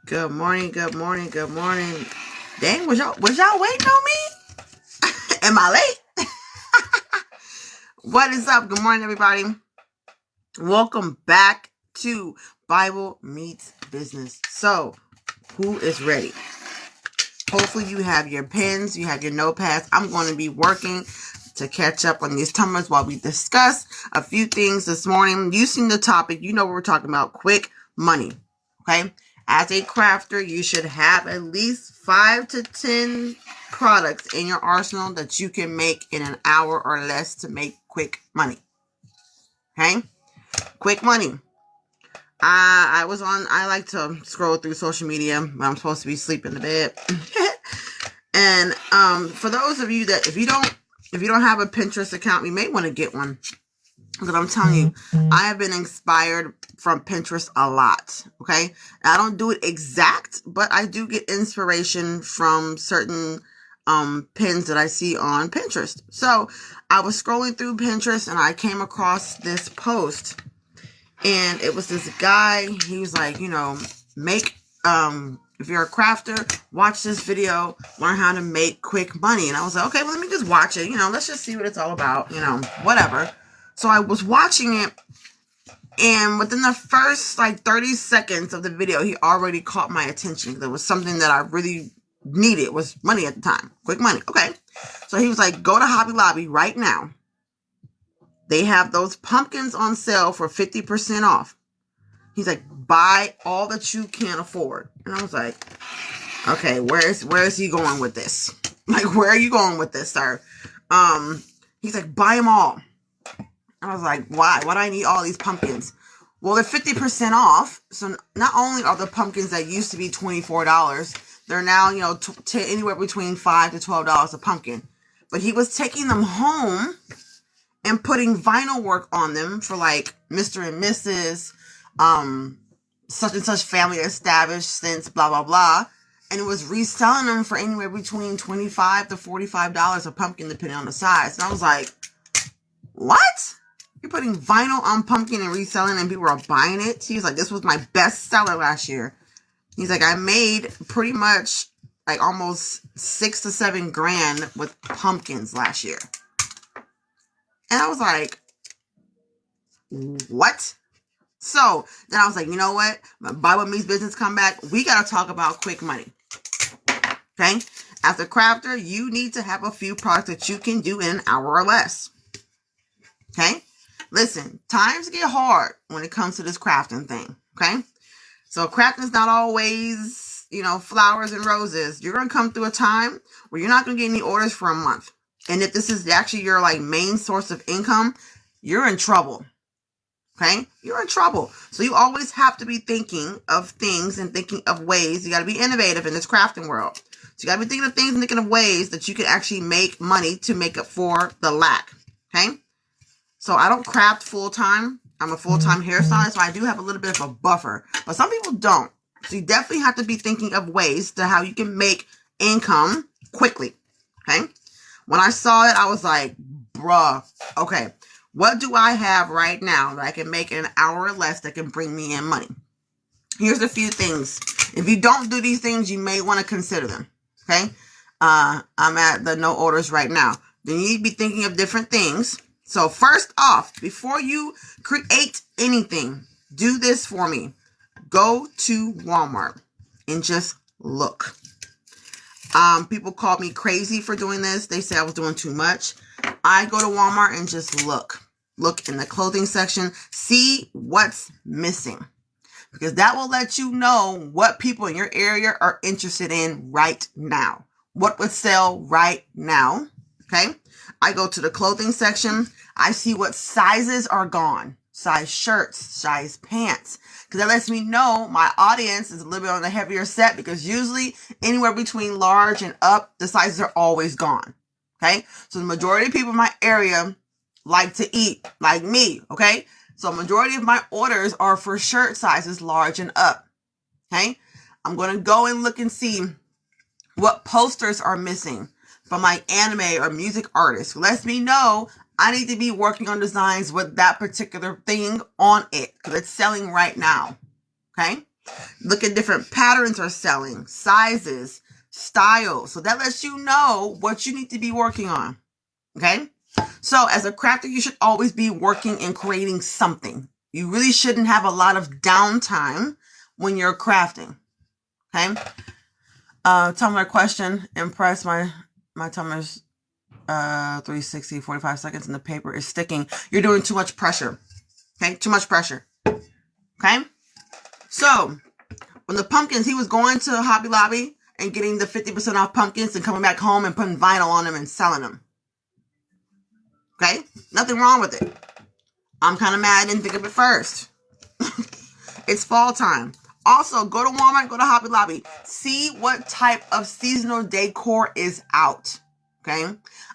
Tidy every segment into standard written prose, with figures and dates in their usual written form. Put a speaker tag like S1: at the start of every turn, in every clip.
S1: Good morning, good morning, good morning. Dang, was y'all waiting on me? Am I late? What is up? Good morning, everybody. Welcome back to Bible Meets Business. So, who is ready? Hopefully you have your pens, you have your notepads. I'm going to be working to catch up on these tumblers while we discuss a few things this morning. You seen the topic, you know what we're talking about, quick money. Okay? As a crafter, you should have at least 5 to 10 products in your arsenal that you can make in an hour or less to make quick money. Okay? Quick money. I like to scroll through social media when I'm supposed to be sleeping in the bed. And for those of you that if you don't have a Pinterest account, you may want to get one. Because I'm telling you, I have been inspired from Pinterest a lot. Okay. I don't do it exact, but I do get inspiration from certain pins that I see on Pinterest. So I was scrolling through Pinterest and I came across this post. And it was this guy, he was like, make, if you're a crafter, watch this video, learn how to make quick money. And I was like, okay, well, let me just watch it. Let's just see what it's all about, whatever. So I was watching it, and within the first 30 seconds of the video, he already caught my attention. There was something that I really needed, was money at the time. Quick money. Okay. So he was like, go to Hobby Lobby right now. They have those pumpkins on sale for 50% off. He's like, buy all that you can afford. And I was like, okay, where is he going with this? Where are you going with this, sir? He's like, buy them all. I was like, why? Why do I need all these pumpkins? Well, they're 50% off. So not only are the pumpkins that used to be $24, they're now, anywhere between $5 to $12 a pumpkin. But he was taking them home and putting vinyl work on them for Mr. and Mrs. Such and such family established since blah, blah, blah. And it was reselling them for anywhere between $25 to $45 a pumpkin, depending on the size. And I was like, what? You're putting vinyl on pumpkin and reselling and people are buying it? He was like, this was my best seller last year. He's like, I made pretty much almost 6 to 7 grand with pumpkins last year. And I was like, what? So then I was like, you know what? When Bible Meets Business come back, we got to talk about quick money. Okay? As a crafter, you need to have a few products that you can do in an hour or less. Okay? Listen, times get hard when it comes to this crafting thing. Okay? So crafting is not always, flowers and roses. You're going to come through a time where you're not going to get any orders for a month. And if this is actually your main source of income, you're in trouble. Okay? You're in trouble. So you always have to be thinking of things and thinking of ways. You got to be innovative in this crafting world. So you got to be thinking of things and thinking of ways that you can actually make money to make up for the lack. Okay? So I don't craft full time. I'm a full-time hairstylist, so I do have a little bit of a buffer. But some people don't. So you definitely have to be thinking of ways to how you can make income quickly. Okay? When I saw it, I was like, bruh, okay, what do I have right now that I can make in an hour or less that can bring me in money? Here's a few things. If you don't do these things, you may want to consider them. Okay? I'm at the no orders right now. Then you need to be thinking of different things. So first off, before you create anything, do this for me. Go to Walmart and just look. People called me crazy for doing this. They said I was doing too much. I go to Walmart and just look. Look in the clothing section. See what's missing. Because that will let you know what people in your area are interested in right now. What would sell right now. Okay? I go to the clothing section. I see what sizes are gone. Size shirts, size pants. Because that lets me know my audience is a little bit on the heavier set, because usually anywhere between large and up, the sizes are always gone. Okay? So the majority of people in my area like to eat like me. Okay? So majority of my orders are for shirt sizes large and up. Okay? I'm going to go and look and see what posters are missing from anime or music artists. Lets me know I need to be working on designs with that particular thing on it because it's selling right now. Okay. Look at different patterns are selling, sizes, styles. So that lets you know what you need to be working on. Okay. So as a crafter, you should always be working and creating something. You really shouldn't have a lot of downtime when you're crafting. Okay. Tumbler question. Impress my Tumblers 360, 45 seconds and the paper is sticking. You're doing too much pressure. Okay. Too much pressure. Okay. So when the pumpkins, he was going to Hobby Lobby and getting the 50% off pumpkins and coming back home and putting vinyl on them and selling them. Okay? Nothing wrong with it. I'm kind of mad I didn't think of it first. It's fall time. Also, go to Walmart, go to Hobby Lobby. See what type of seasonal decor is out. Okay?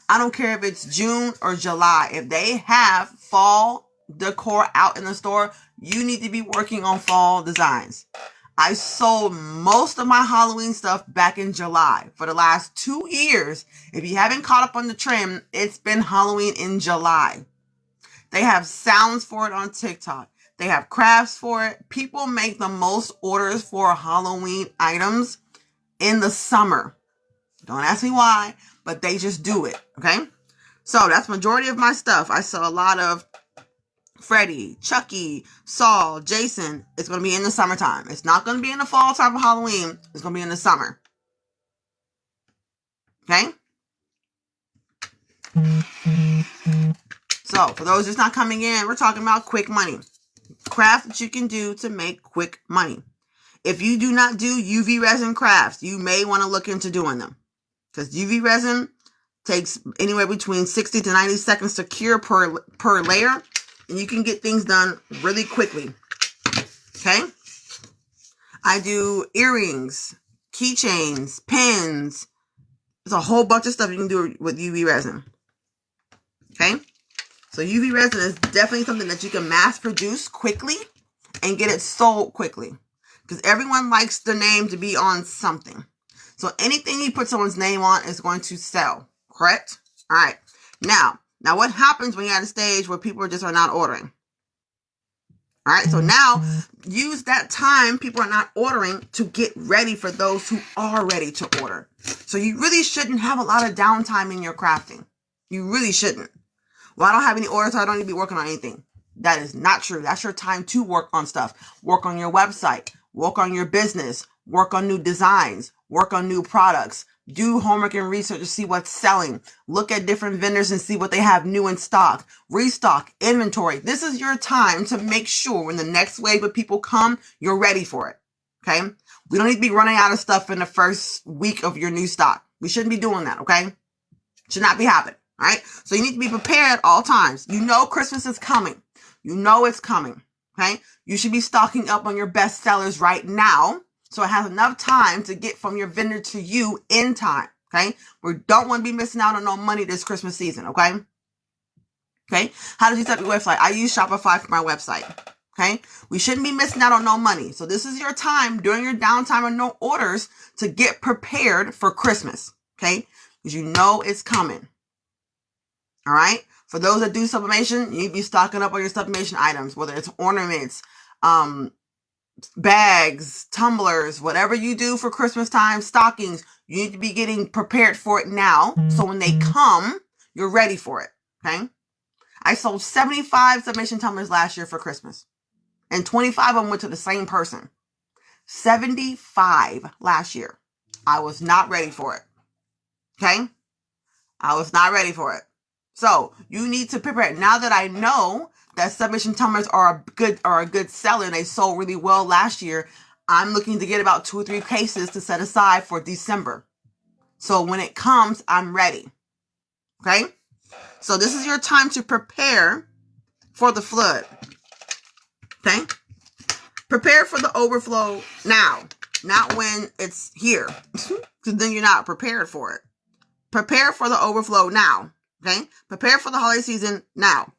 S1: I don't care if it's June or July. If they have fall decor out in the store, you need to be working on fall designs. I sold most of my Halloween stuff back in July. For the last 2 years, if you haven't caught up on the trend, it's been Halloween in July. They have sounds for it on TikTok. They have crafts for it. People make the most orders for Halloween items in the summer. Don't ask me why, but they just do it. Okay? So that's majority of my stuff. I sell a lot of Freddy, Chucky, Saul, Jason. It's going to be in the summertime. It's not going to be in the fall time of Halloween. It's going to be in the summer. Okay? So, for those just not coming in, we're talking about quick money. Crafts that you can do to make quick money. If you do not do UV resin crafts, you may want to look into doing them. Because UV resin takes anywhere between 60 to 90 seconds to cure per layer. And you can get things done really quickly. Okay? I do earrings, keychains, pins. There's a whole bunch of stuff you can do with UV resin. Okay? So UV resin is definitely something that you can mass produce quickly and get it sold quickly. Because everyone likes their name to be on something. So anything you put someone's name on is going to sell. Correct? All right. Now, what happens when you're at a stage where people just are not ordering? All right, so now use that time people are not ordering to get ready for those who are ready to order. So you really shouldn't have a lot of downtime in your crafting. You really shouldn't. Well, I don't have any orders, so I don't need to be working on anything. That is not true. That's your time to work on stuff. Work on your website. Work on your business. Work on new designs. Work on new products. Do homework and research to see what's selling. Look at different vendors and see what they have new in stock. Restock, inventory. This is your time to make sure when the next wave of people come, you're ready for it. Okay? We don't need to be running out of stuff in the first week of your new stock. We shouldn't be doing that, okay? Should not be happening, all right? So you need to be prepared at all times. You know Christmas is coming. You know it's coming, okay? You should be stocking up on your best sellers right now, so it has enough time to get from your vendor to you in time, okay? We don't want to be missing out on no money this Christmas season, okay? Okay? How does you set up your website? I use Shopify for my website, okay? We shouldn't be missing out on no money. So this is your time during your downtime or no orders to get prepared for Christmas, okay? Because you know it's coming, all right? For those that do sublimation, you need to be stocking up on your sublimation items, whether it's ornaments, bags, tumblers, whatever you do for Christmas time, stockings, you need to be getting prepared for it now. So when they come, you're ready for it. Okay. I sold 75 sublimation tumblers last year for Christmas and 25 of them went to the same person. 75 last year. I was not ready for it. Okay. I was not ready for it. So you need to prepare. Now that I know that sublimation tumblers are a good seller and they sold really well last year, I'm looking to get about 2 or 3 cases to set aside for December. So when it comes, I'm ready. Okay? So this is your time to prepare for the flood. Okay? Prepare for the overflow now, not when it's here. Because then you're not prepared for it. Prepare for the overflow now. Okay? Prepare for the holiday season now.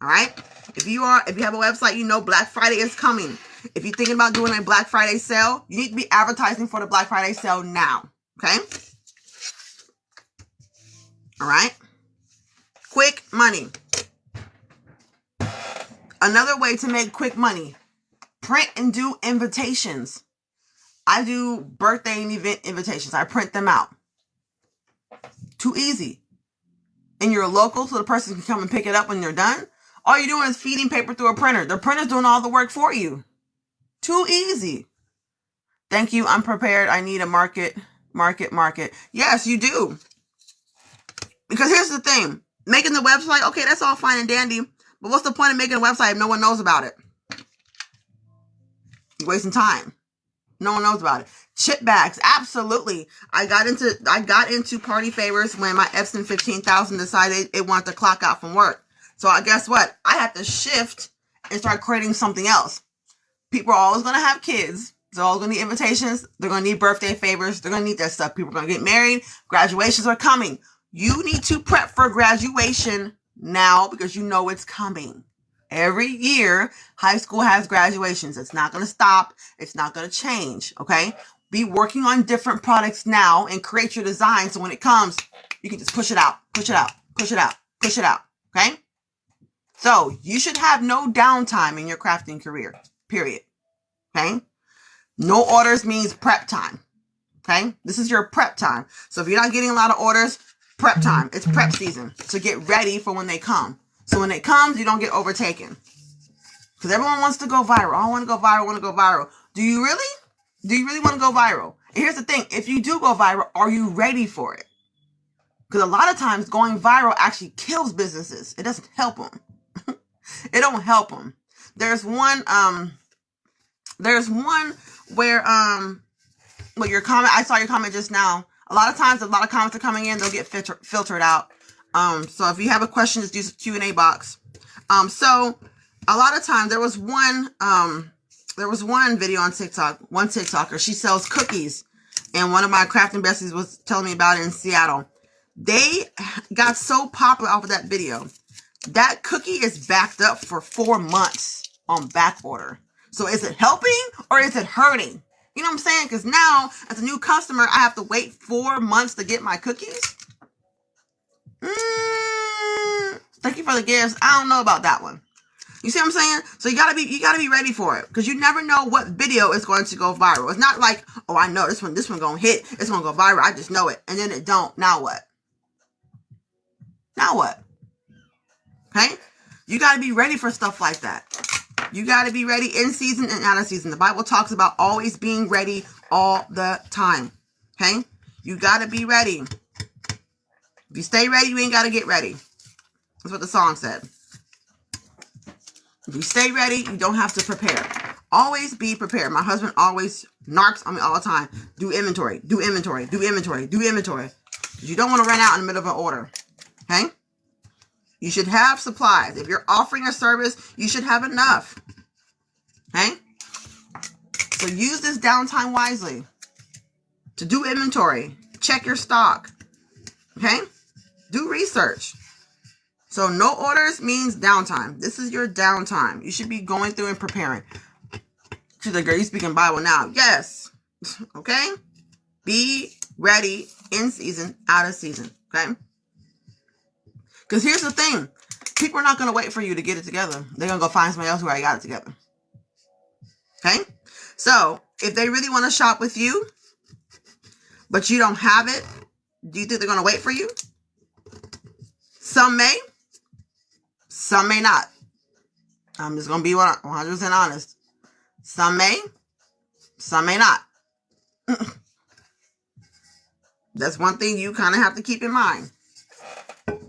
S1: All right. If you have a website, you know Black Friday is coming. If you're thinking about doing a Black Friday sale, you need to be advertising for the Black Friday sale now. Okay. All right. quick money. Another way to make quick money, print and do invitations. I do birthday and event invitations. I print them out. Too easy. And you're local so the person can come and pick it up when you're done. All you're doing is feeding paper through a printer. The printer's doing all the work for you. Too easy. Thank you. I'm prepared. I need a market. Yes, you do. Because here's the thing. Making the website, okay, that's all fine and dandy. But what's the point of making a website if no one knows about it? You're wasting time. No one knows about it. Chip bags, absolutely. I got into party favors when my Epson 15,000 decided it wanted to clock out from work. So guess what? I had to shift and start creating something else. People are always going to have kids. They're all going to need invitations. They're going to need birthday favors. They're going to need that stuff. People are going to get married. Graduations are coming. You need to prep for graduation now because you know it's coming. Every year, high school has graduations. It's not going to stop. It's not going to change. Okay? Be working on different products now and create your design so when it comes, you can just push it out, push it out, push it out, push it out. Okay? So you should have no downtime in your crafting career, period. Okay? No orders means prep time. Okay? This is your prep time. So if you're not getting a lot of orders, prep time. It's prep season. So get ready for when they come. So when it comes, you don't get overtaken. Because everyone wants to go viral. I want to go viral, I want to go viral. Do you really? Do you really want to go viral? And here's the thing. If you do go viral, are you ready for it? Because a lot of times going viral actually kills businesses. It doesn't help them. It don't help them. There's one where, well, your comment, I saw your comment just now. A lot of times, a lot of comments are coming in, they'll get filtered out. So if you have a question, just use the Q&A box. So a lot of times there was one video on TikTok, one TikToker, she sells cookies. And one of my crafting besties was telling me about it in Seattle. They got so popular off of that video. That cookie is backed up for 4 months on back order. So is it helping or is it hurting? You know what I'm saying? Because now, as a new customer, I have to wait 4 months to get my cookies. Thank you for the gifts. I don't know about that one. You see what I'm saying? So you gotta be ready for it because you never know what video is going to go viral. It's not like, oh, I know this one gonna hit. It's gonna go viral. I just know it, and then it don't. Now what? Now what? Okay? You gotta be ready for stuff like that. You got to be ready in season and out of season. The Bible talks about always being ready all the time. Okay? You got to be ready. If you stay ready, you ain't got to get ready. That's what the song said. If you stay ready, you don't have to prepare. Always be prepared. My husband always narcs on me all the time. Do inventory. Do inventory. Do inventory. Do inventory. You don't want to run out in the middle of an order. Okay? You should have supplies. If you're offering a service, you should have enough. Okay? So use this downtime wisely to do inventory. Check your stock. Okay? Do research. So no orders means downtime. This is your downtime. You should be going through and preparing. She's like, girl, you speaking Bible now. Yes. Okay? Be ready in season, out of season. Okay? Because here's the thing. People are not going to wait for you to get it together. They're going to go find somebody else who already got it together. Okay? So, if they really want to shop with you, but you don't have it, do you think they're going to wait for you? Some may. Some may not. I'm just going to be 100% honest. Some may. Some may not. That's one thing you kind of have to keep in mind.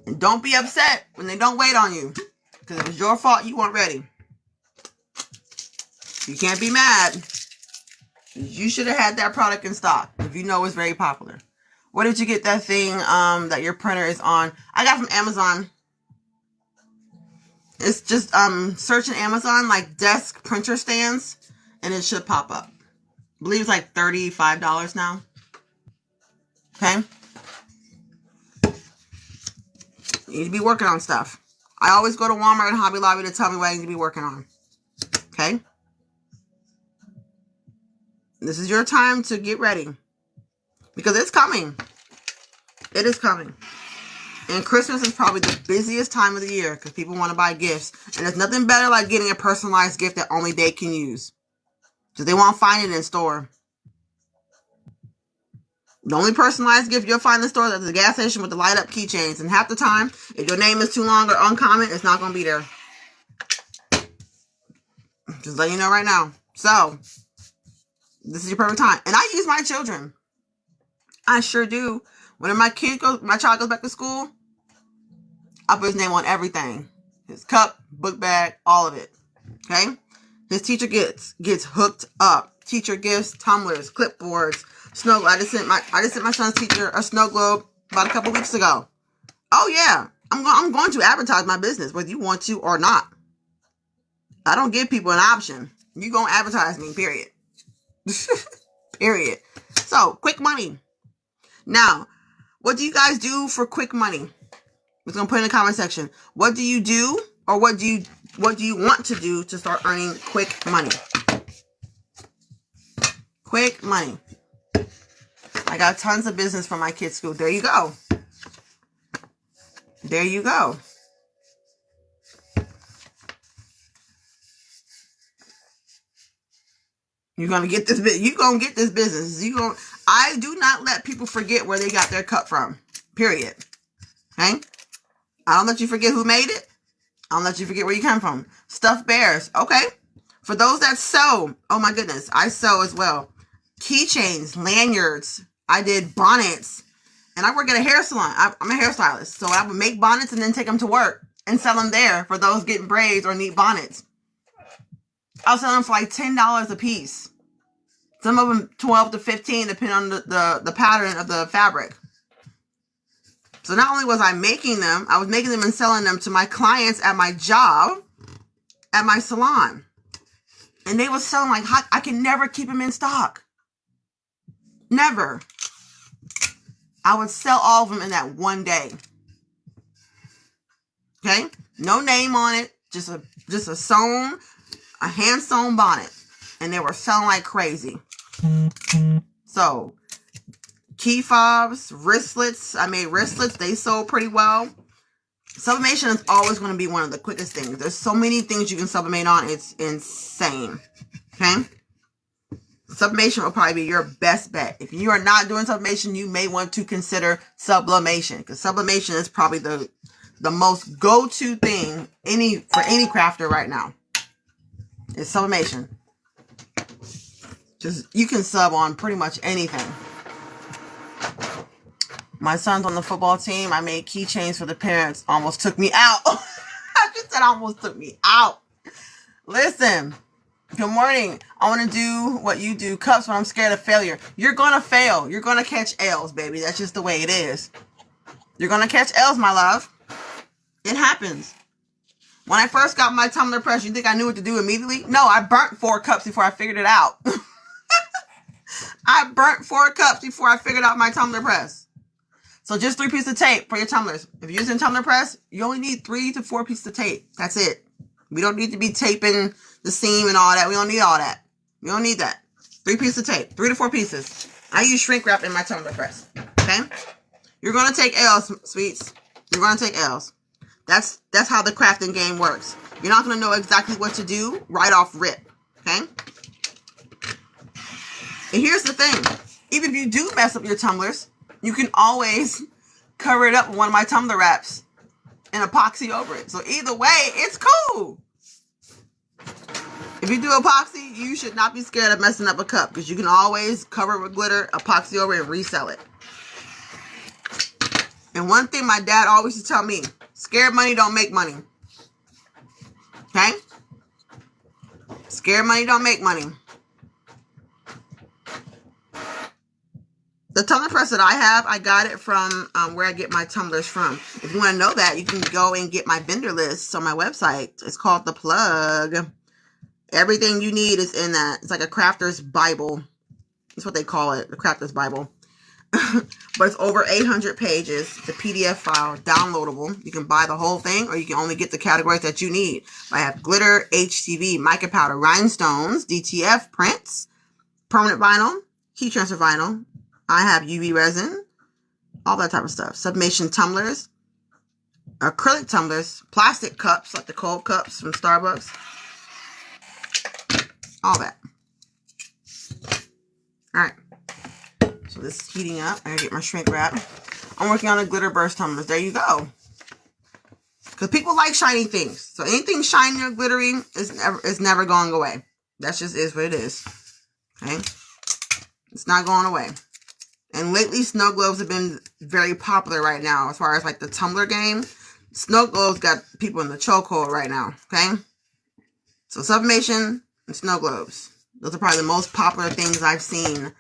S1: And don't be upset when they don't wait on you. Because it was your fault you weren't ready. You can't be mad. You should have had that product in stock if you know it's very popular. Where did you get that thing that your printer is on? I got from Amazon. It's just search in Amazon like desk printer stands and it should pop up. I believe it's like $35 now. Okay? You need to be working on stuff. I always go to Walmart and Hobby Lobby to tell me what I need to be working on. Okay? This is your time to get ready. Because it's coming. It is coming. And Christmas is probably the busiest time of the year because people want to buy gifts. And there's nothing better like getting a personalized gift that only they can use. Because they won't find it in store. The only personalized gift you'll find in the store is at the gas station with the light up keychains. And half the time, if your name is too long or uncommon, it's not going to be there. Just letting you know right now. So, this is your perfect time. And I use my children. I sure do. When my child goes back to school, I put his name on everything. His cup, book bag, all of it. Okay? His teacher gets hooked up. Teacher gifts, tumblers, clipboards, snow. I just sent my son's teacher a snow globe about a couple weeks ago. Oh yeah, I'm going to advertise my business whether you want to or not. I don't give people an option. You gonna advertise me, period. Period. So, quick money. Now, what do you guys do for quick money? We're gonna put in the comment section. What do you do, or what do you want to do to start earning quick money? Quick money. I got tons of business for my kids' school. There you go. There you go. You're gonna get this bit. You're gonna get this business. I do not let people forget where they got their cut from. Period. Okay? I don't let you forget who made it. I don't let you forget where you come from. Stuffed bears. Okay. For those that sew, oh my goodness, I sew as well. Keychains, lanyards. I did bonnets. And I work at a hair salon. I'm a hairstylist. So I would make bonnets and then take them to work and sell them there for those getting braids or need bonnets. I'll sell them for like $10 a piece. Some of them 12 to 15 depending on the pattern of the fabric. So not only was I making them, I was making them and selling them to my clients at my job, at my salon. And they were selling like hot. I can never keep them in stock. Never. I would sell all of them in that one day. Okay? No name on it. Just a hand sewn bonnet. And they were selling like crazy. So, key fobs, wristlets. I made wristlets. They sold pretty well. Sublimation is always going to be one of the quickest things. There's so many things you can sublimate on. It's insane. Okay? Sublimation will probably be your best bet. If you are not doing sublimation, you may want to consider sublimation. Because sublimation is probably the most go-to thing for any crafter right now. It's sublimation. Just, you can sub on pretty much anything. My son's on the football team. I made keychains for the parents. Almost took me out. I just said almost took me out. Listen. Good morning. I want to do what you do. Cups when I'm scared of failure. You're going to fail. You're going to catch L's, baby. That's just the way it is. You're going to catch L's, my love. It happens. When I first got my tumbler press, you think I knew what to do immediately? No, I burnt 4 cups before I figured it out. I burnt 4 cups before I figured out my tumbler press. So just 3 pieces of tape for your tumblers. If you're using a tumbler press, you only need 3 to 4 pieces of tape. That's it. We don't need to be taping the seam and all that. We don't need all that. We don't need that. 3 pieces of tape. 3 to 4 pieces. I use shrink wrap in my tumbler press. Okay? You're going to take L's, sweets. You're going to take L's. That's how the crafting game works. You're not going to know exactly what to do right off rip. Okay? And here's the thing. Even if you do mess up your tumblers, you can always cover it up with one of my tumbler wraps and epoxy over it. So either way, it's cool. If you do epoxy, you should not be scared of messing up a cup because you can always cover it with glitter, epoxy over it, and resell it. And one thing my dad always used to tell me, scared money don't make money. Okay? Scared money don't make money. The tumbler press that I have, I got it from where I get my tumblers from. If you want to know that, you can go and get my vendor list on my website. It's called The Plug. Everything you need is in that. It's like a crafter's Bible. That's what they call it, the crafter's Bible. But it's over 800 pages. It's a PDF file, downloadable. You can buy the whole thing, or you can only get the categories that you need. I have glitter, HTV, mica powder, rhinestones, DTF, prints, permanent vinyl, heat transfer vinyl. I have UV resin, all that type of stuff. Sublimation tumblers, acrylic tumblers, plastic cups, like the cold cups from Starbucks. All that. Alright. So this is heating up. I gotta get my shrink wrap. I'm working on the glitter burst tumblers. There you go. Because people like shiny things. So anything shiny or glittery is never going away. That just is what it is. Okay? It's not going away. And lately, snow globes have been very popular right now. As far as like the tumbler game, snow globes got people in the chokehold right now. Okay? So sublimation and snow globes. Those are probably the most popular things I've seen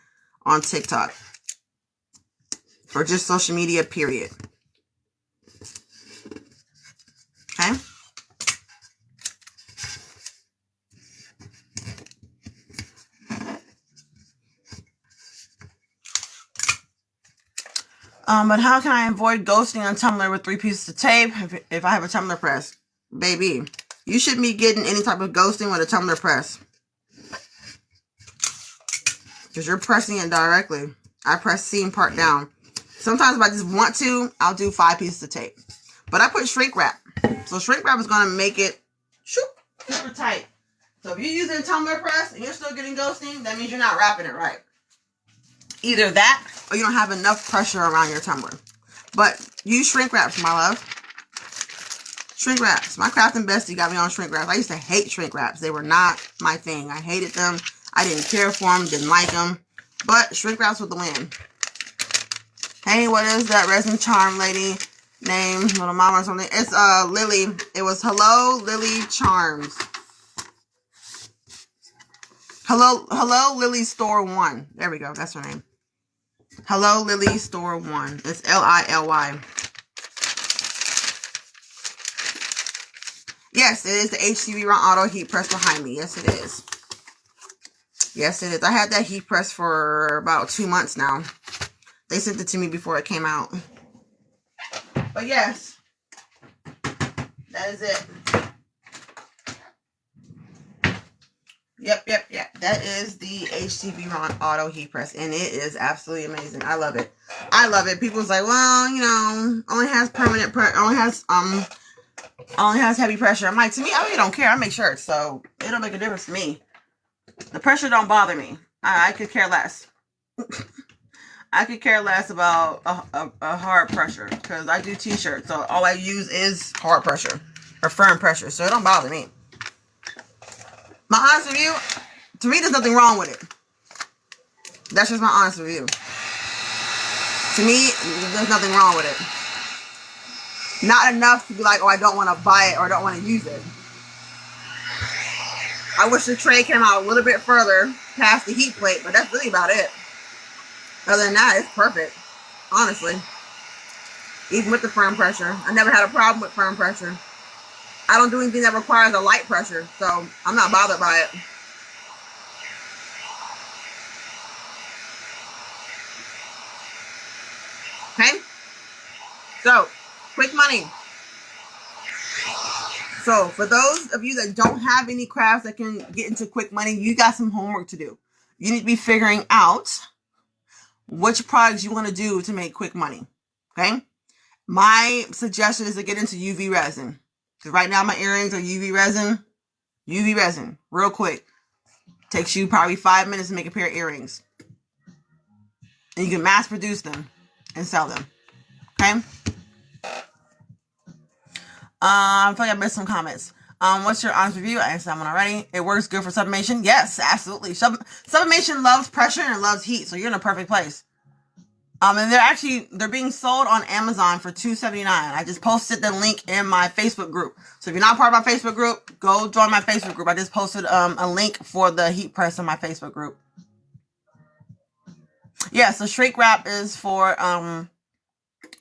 S1: on TikTok. Or just social media, period. Okay? But how can I avoid ghosting on Tumblr with 3 pieces of tape if I have a Tumblr press? Baby, you shouldn't be getting any type of ghosting with a Tumblr press. Because you're pressing it directly. I press seam part down. Sometimes if I just want to, I'll do 5 pieces of tape. But I put shrink wrap. So shrink wrap is going to make it super tight. So if you're using a Tumblr press and you're still getting ghosting, that means you're not wrapping it right. Either that or you don't have enough pressure around your tumbler. But use shrink wraps, my love. Shrink wraps. My crafting bestie got me on shrink wraps. I used to hate shrink wraps. They were not my thing. I hated them. I didn't care for them. Didn't like them. But shrink wraps with the win. Hey, what is that resin charm lady name? Little mama or something. It's Lily. It was Hello Lily Charms. Hello Lily Store 1. There we go. That's her name. Hello Lily Store 1. It's Lily. Yes, it is the HTV Run Auto Heat Press behind me. Yes, it is. Yes, it is. I had that heat press for about 2 months now. They sent it to me before it came out. But yes, that is it. Yep. That is the HTV Run Auto Heat Press, and it is absolutely amazing. I love it. People's like, well, you know, only has only has heavy pressure. I'm like, to me, I really don't care. I make shirts, so it don't make a difference to me. The pressure don't bother me. I could care less. I could care less about a hard pressure because I do t-shirts, so all I use is hard pressure or firm pressure, so it don't bother me. My honest review, to me, there's nothing wrong with it. That's just my honest review. To me, there's nothing wrong with it. Not enough to be like, oh, I don't want to buy it or I don't want to use it. I wish the tray came out a little bit further past the heat plate, but that's really about it. Other than that, it's perfect. Honestly. Even with the firm pressure. I never had a problem with firm pressure. I don't do anything that requires a light pressure, so I'm not bothered by it. Okay? So, quick money. So, for those of you that don't have any crafts that can get into quick money, you got some homework to do. You need to be figuring out which products you want to do to make quick money. Okay? My suggestion is to get into UV resin. Because right now my earrings are UV resin. UV resin. Real quick. Takes you probably 5 minutes to make a pair of earrings. And you can mass produce them and sell them. Okay? I feel like I missed some comments. What's your honest review? I answered that one already. It works good for sublimation. Yes, absolutely. Sublimation loves pressure and it loves heat, so you're in a perfect place. And they're being sold on Amazon for $2.79. I just posted the link in my Facebook group. So if you're not part of my Facebook group, go join my Facebook group. I just posted a link for the heat press in my Facebook group. Yeah, so shrink wrap is for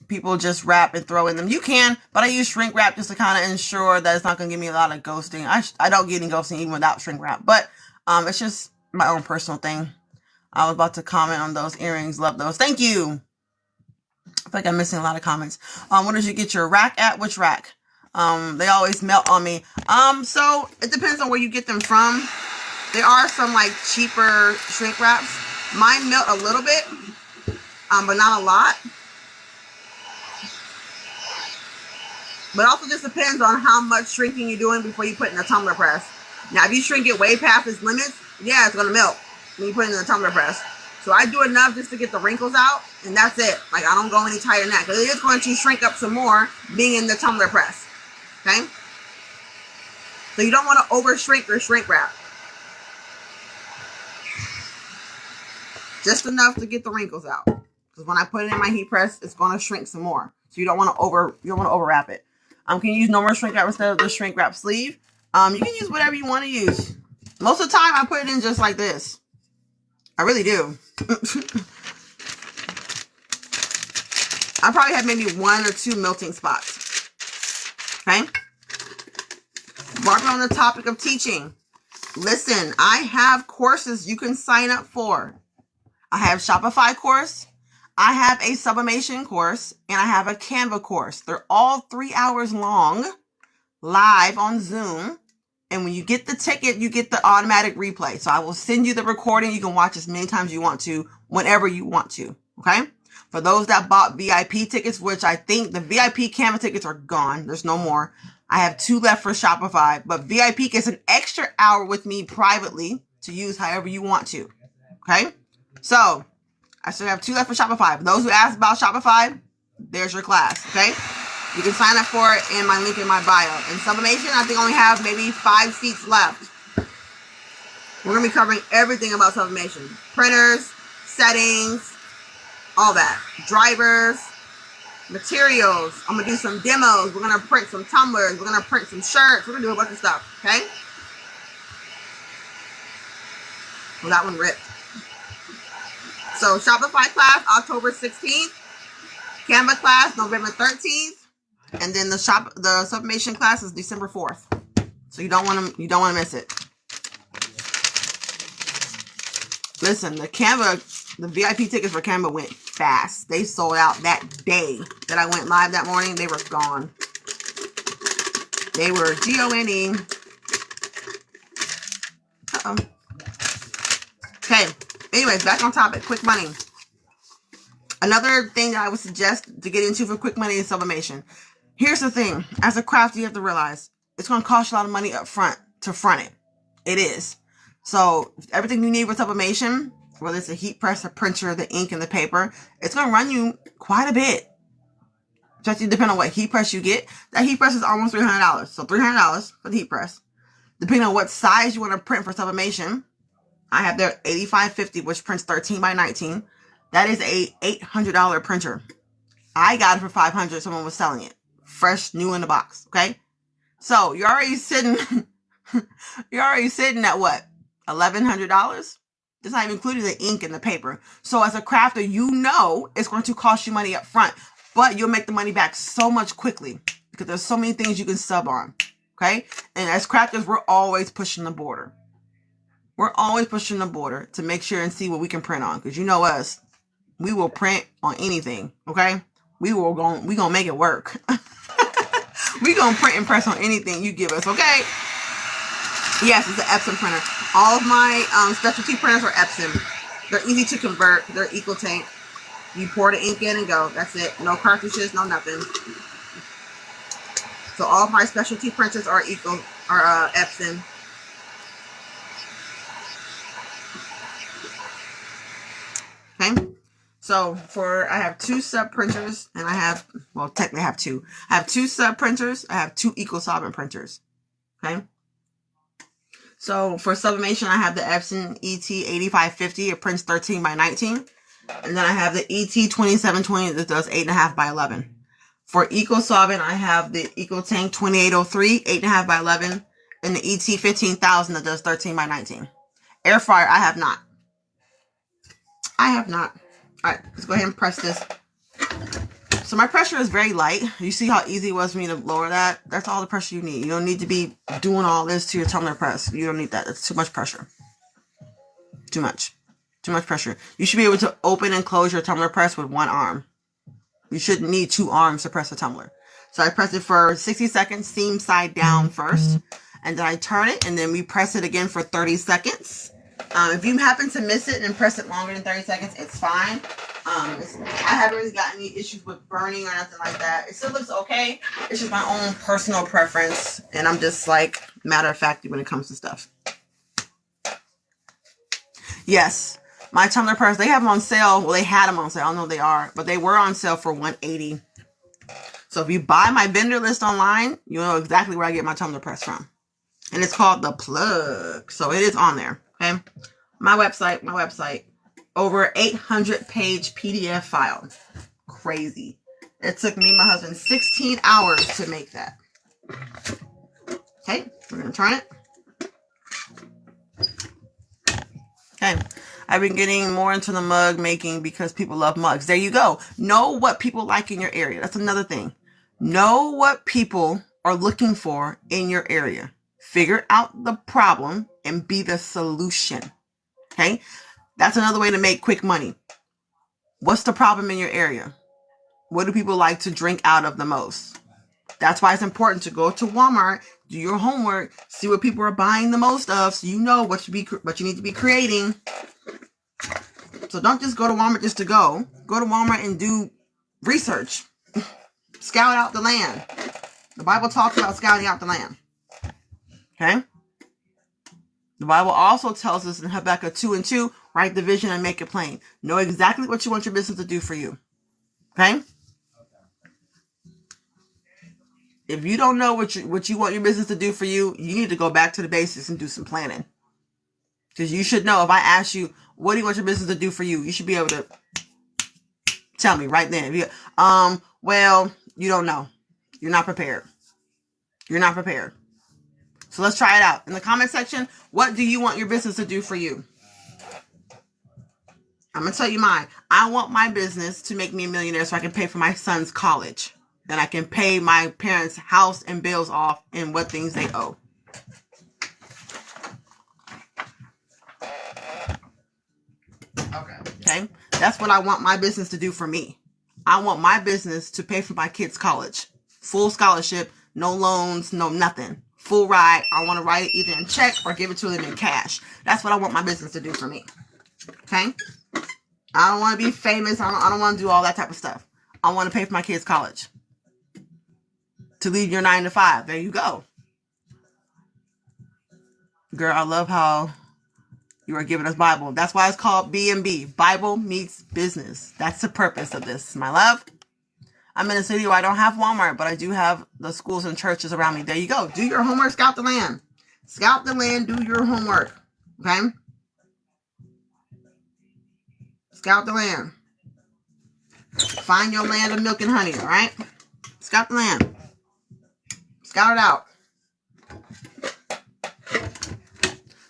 S1: people just wrap and throw in them. You can, but I use shrink wrap just to kind of ensure that it's not going to give me a lot of ghosting. I don't get any ghosting even without shrink wrap, but it's just my own personal thing. I was about to comment on those earrings. Love those. Thank you. I feel like I'm missing a lot of comments. Where did you get your rack at? Which rack? They always melt on me. So it depends on where you get them from. There are some like cheaper shrink wraps. Mine melt a little bit, but not a lot. But also just depends on how much shrinking you're doing before you put in the tumbler press. Now, if you shrink it way past its limits, yeah, it's going to melt when you put it in the tumbler press. So I do enough just to get the wrinkles out, and that's it. Like, I don't go any tighter than that, because it is going to shrink up some more being in the tumbler press. Okay? So you don't want to over shrink or shrink wrap. Just enough to get the wrinkles out. Because when I put it in my heat press, it's going to shrink some more. So you don't want to over wrap it. Can you use normal shrink wrap instead of the shrink wrap sleeve? You can use whatever you want to use. Most of the time, I put it in just like this. I really do. I probably have maybe 1 or 2 melting spots. Okay? While we're on the topic of teaching, listen, I have courses you can sign up for. I have Shopify course, I have a Sublimation course, and I have a Canva course. They're all 3 hours long, live on Zoom. And when you get the ticket, you get the automatic replay. So I will send you the recording. You can watch as many times you want to, whenever you want to. Okay? For those that bought VIP tickets, which I think the VIP Canva tickets are gone. There's no more. I have 2 left for Shopify. But VIP gets an extra hour with me privately to use however you want to. Okay? So I still have 2 left for Shopify. For those who asked about Shopify, there's your class. Okay? You can sign up for it in my link in my bio. And Sublimation, I think I only have maybe 5 seats left. We're going to be covering everything about Sublimation. Printers, settings, all that. Drivers, materials. I'm going to do some demos. We're going to print some tumblers. We're going to print some shirts. We're going to do a bunch of stuff. Okay? Well, that one ripped. So, Shopify class, October 16th. Canva class, November 13th. And then the Sublimation class is December 4th. So you don't want to miss it. Listen, the VIP tickets for Canva went fast. They sold out that day that I went live that morning. They were gone. They were gone. Uh-oh. Okay. Anyways, back on topic. Quick money. Another thing that I would suggest to get into for quick money is Sublimation. Here's the thing. As a crafter, you have to realize it's going to cost you a lot of money up front to front it. It is. So everything you need with Sublimation, whether it's a heat press, a printer, the ink, and the paper, it's going to run you quite a bit. Just depending on what heat press you get. That heat press is almost $300. So $300 for the heat press. Depending on what size you want to print for Sublimation, I have their 8550, which prints 13 by 19. That is a $800 printer. I got it for $500. Someone was selling it. Fresh, new in the box. Okay? So you're already sitting at what? $1,100? That's not even including the ink and the paper. So as a crafter, you know it's going to cost you money up front, but you'll make the money back so much quickly because there's so many things you can sub on. Okay? And as crafters, we're always pushing the border. We're always pushing the border to make sure and see what we can print on. Because you know us, we will print on anything. Okay? We gonna make it work. We gonna print and press on anything you give us. Okay? Yes, it's an Epson printer. All of my specialty printers are Epson. They're easy to convert. They're equal tank. You pour the ink in and go. That's it. No cartridges, no nothing. So all of my specialty printers are Epson. Okay. So I have 2 sub printers and technically I have 2. I have 2 sub printers. I have 2 equal solvent printers. Okay. So for Sublimation, I have the Epson ET8550. It prints 13 by 19. And then I have the ET2720 that does 8.5 by 11. For Eco Solvent, I have the Eco Tank 2803, 8.5 by 11. And the ET15000 that does 13 by 19. Air fryer, I have not. All right, let's go ahead and press this. So my pressure is very light. You see how easy it was for me to lower that? That's all the pressure you need. You don't need to be doing all this to your tumbler press. You don't need that. That's too much pressure. Too much pressure. You should be able to open and close your tumbler press with 1 arm. You shouldn't need 2 arms to press a tumbler. So I press it for 60 seconds, seam side down first. And then I turn it, and then we press it again for 30 seconds. If you happen to miss it and press it longer than 30 seconds, it's fine. I haven't really got any issues with burning or nothing like that. It still looks okay. It's just my own personal preference, and I'm just like matter of fact when it comes to stuff. Yes, my Tumblr purse, they have them on sale. Well, they had them on sale. I don't know if they are, but they were on sale for $180. So if you buy my vendor list online, you know exactly where I get my Tumblr press from. And it's called The Plug. So it is on there. Okay. My website. Over 800-page PDF file. Crazy. It took me and my husband 16 hours to make that. Okay. We're going to turn it. Okay. I've been getting more into the mug making because people love mugs. There you go. Know what people like in your area. That's another thing. Know what people are looking for in your area. Figure out the problem and be the solution. Okay? That's another way to make quick money. What's the problem in your area? What do people like to drink out of the most? That's why it's important to go to Walmart, do your homework, see what people are buying the most of, so you know what you need to be creating. So don't just go to Walmart just to go. Go to Walmart and do research. Scout out the land. The Bible talks about scouting out the land. Okay? The Bible also tells us in Habakkuk 2:2, write the vision and make it plain. Know exactly what you want your business to do for you. Okay? If you don't know what you want your business to do for you, you need to go back to the basics and do some planning. Because you should know, if I ask you, what do you want your business to do for you? You should be able to tell me right then. Well, you don't know. You're not prepared. You're not prepared. So let's try it out. In the comment section, what do you want your business to do for you? I'm going to tell you mine. I want my business to make me a millionaire so I can pay for my son's college. Then I can pay my parents' house and bills off and what things they owe. Okay? That's what I want my business to do for me. I want my business to pay for my kids' college. Full scholarship, no loans, no nothing. Full ride. I want to write it either in check or give it to them in cash. That's what I want my business to do for me. Okay? I don't want to be famous. I don't want to do all that type of stuff. I want to pay for my kids' college. To leave your 9 to 5. There you go. Girl, I love how you are giving us Bible. That's why it's called BMB. Bible meets business. That's the purpose of this, my love. I'm in a city where I don't have Walmart, but I do have the schools and churches around me. There you go. Do your homework. Scout the land. Scout the land. Do your homework. Okay? Scout the land. Find your land of milk and honey. All right? Scout the land. Scout it out.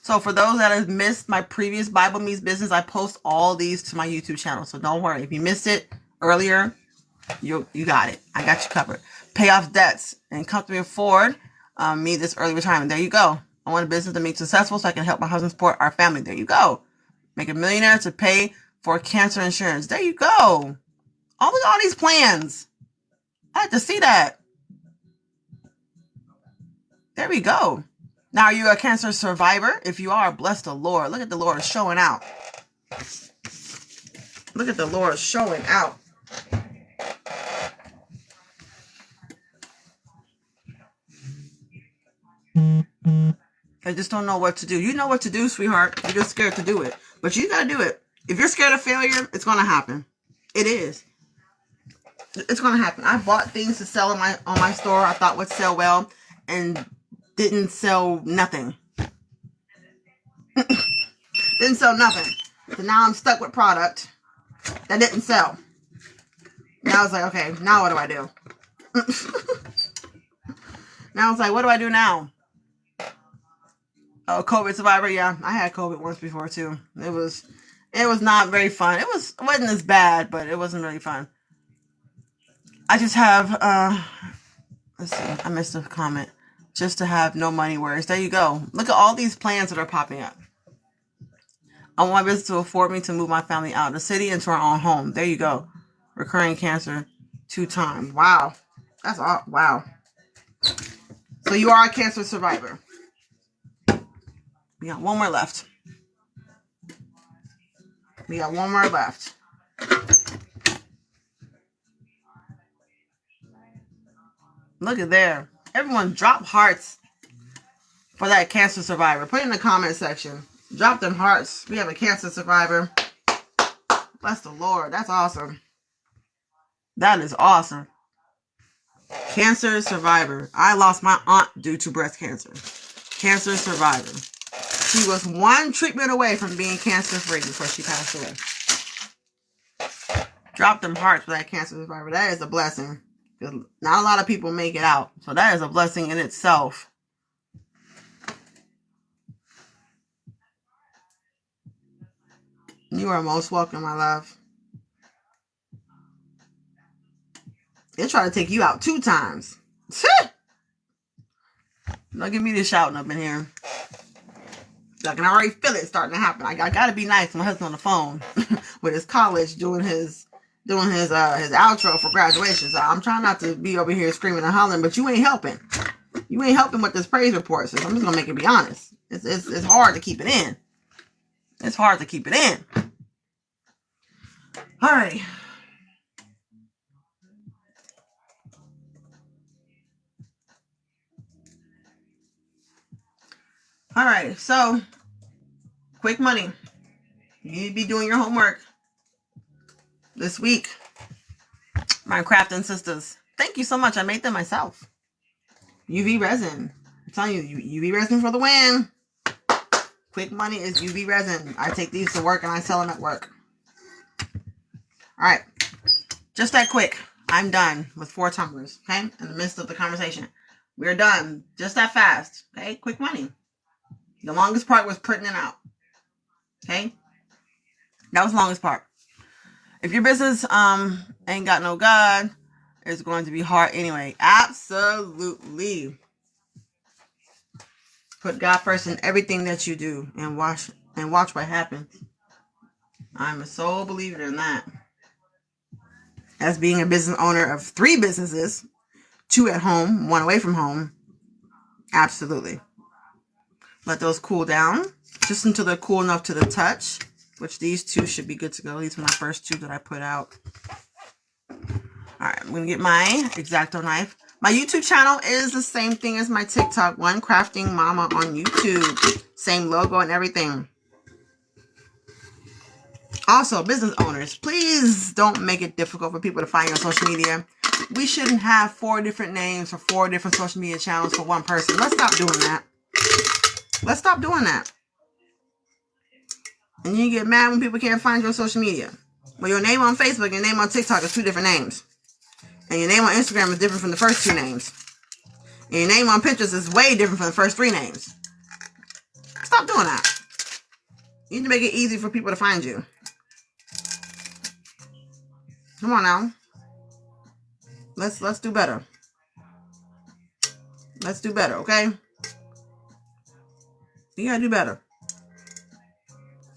S1: So for those that have missed my previous Bible Meets Business, I post all these to my YouTube channel. So don't worry. If you missed it earlier, you got it. I got you covered. Pay off debts and comfortably afford me this early retirement. There you go. I want a business to be successful so I can help my husband support our family. There you go. Make a millionaire to pay for cancer insurance. There you go. Look at all these plans. I had to see that. There we go. Now, are you a cancer survivor? If you are, bless the Lord. Look at the Lord showing out. Look at the Lord showing out. I just don't know what to do. You know what to do, sweetheart. You're just scared to do it. But you got to do it. If you're scared of failure, it's going to happen. It is. It's going to happen. I bought things to sell on my store I thought would sell well and didn't sell nothing. Didn't sell nothing. So now I'm stuck with product that didn't sell. Now I was like, okay, now what do I do? Now I was like, what do I do now? Oh, COVID survivor. Yeah, I had COVID once before too. It was not very fun. It wasn't as bad, but it wasn't really fun. I just have, let's see, I missed a comment. Just to have no money worries. There you go. Look at all these plans that are popping up. I want my business to afford me to move my family out of the city into our own home. There you go. Recurring cancer 2 times. Wow. That's all. Wow. So you are a cancer survivor. We got one more left. Look at there. Everyone drop hearts for that cancer survivor. Put it in the comment section. Drop them hearts. We have a cancer survivor. Bless the Lord. That's awesome. That is awesome. Cancer survivor. I lost my aunt due to breast cancer. Cancer survivor. She was one treatment away from being cancer free before she passed away. Drop them hearts for that cancer survivor. That is a blessing. Not a lot of people make it out. So that is a blessing in itself. You are most welcome, my love. They try to take you out 2 times. Don't give me this shouting up in here. I can already feel it starting to happen. I gotta be nice. My husband on the phone with his college doing his outro for graduation. So I'm trying not to be over here screaming and hollering, but you ain't helping. You ain't helping with this praise report. So I'm just gonna make it be honest. It's hard to keep it in. It's hard to keep it in. All right. All right. So quick money. You need to be doing your homework this week. My crafting sisters. Thank you so much. I made them myself. UV resin. I'm telling you, UV resin for the win. Quick money is UV resin. I take these to work and I sell them at work. All right. Just that quick. I'm done with 4 tumblers. Okay. In the midst of the conversation. We're done. Just that fast. Okay. Quick money. The longest part was printing it out. Okay. That was the longest part. If your business ain't got no God, it's going to be hard anyway. Absolutely. Put God first in everything that you do and watch what happens. I'm a sole believer in that. As being a business owner of 3 businesses, 2 at home, 1 away from home. Absolutely. Let those cool down just until they're cool enough to the touch, which these 2 should be good to go. These were my first 2 that I put out. All right, I'm going to get my X-Acto knife. My YouTube channel is the same thing as my TikTok, One Crafting Mama on YouTube. Same logo and everything. Also, business owners, please don't make it difficult for people to find you on social media. We shouldn't have 4 different names for 4 different social media channels for one person. Let's stop doing that. Let's stop doing that. And you get mad when people can't find you on social media. Well, your name on Facebook and your name on TikTok is 2 different names. And your name on Instagram is different from the first 2 names. And your name on Pinterest is way different from the first 3 names. Stop doing that. You need to make it easy for people to find you. Come on now. Let's do better. Let's do better, okay? You gotta do better.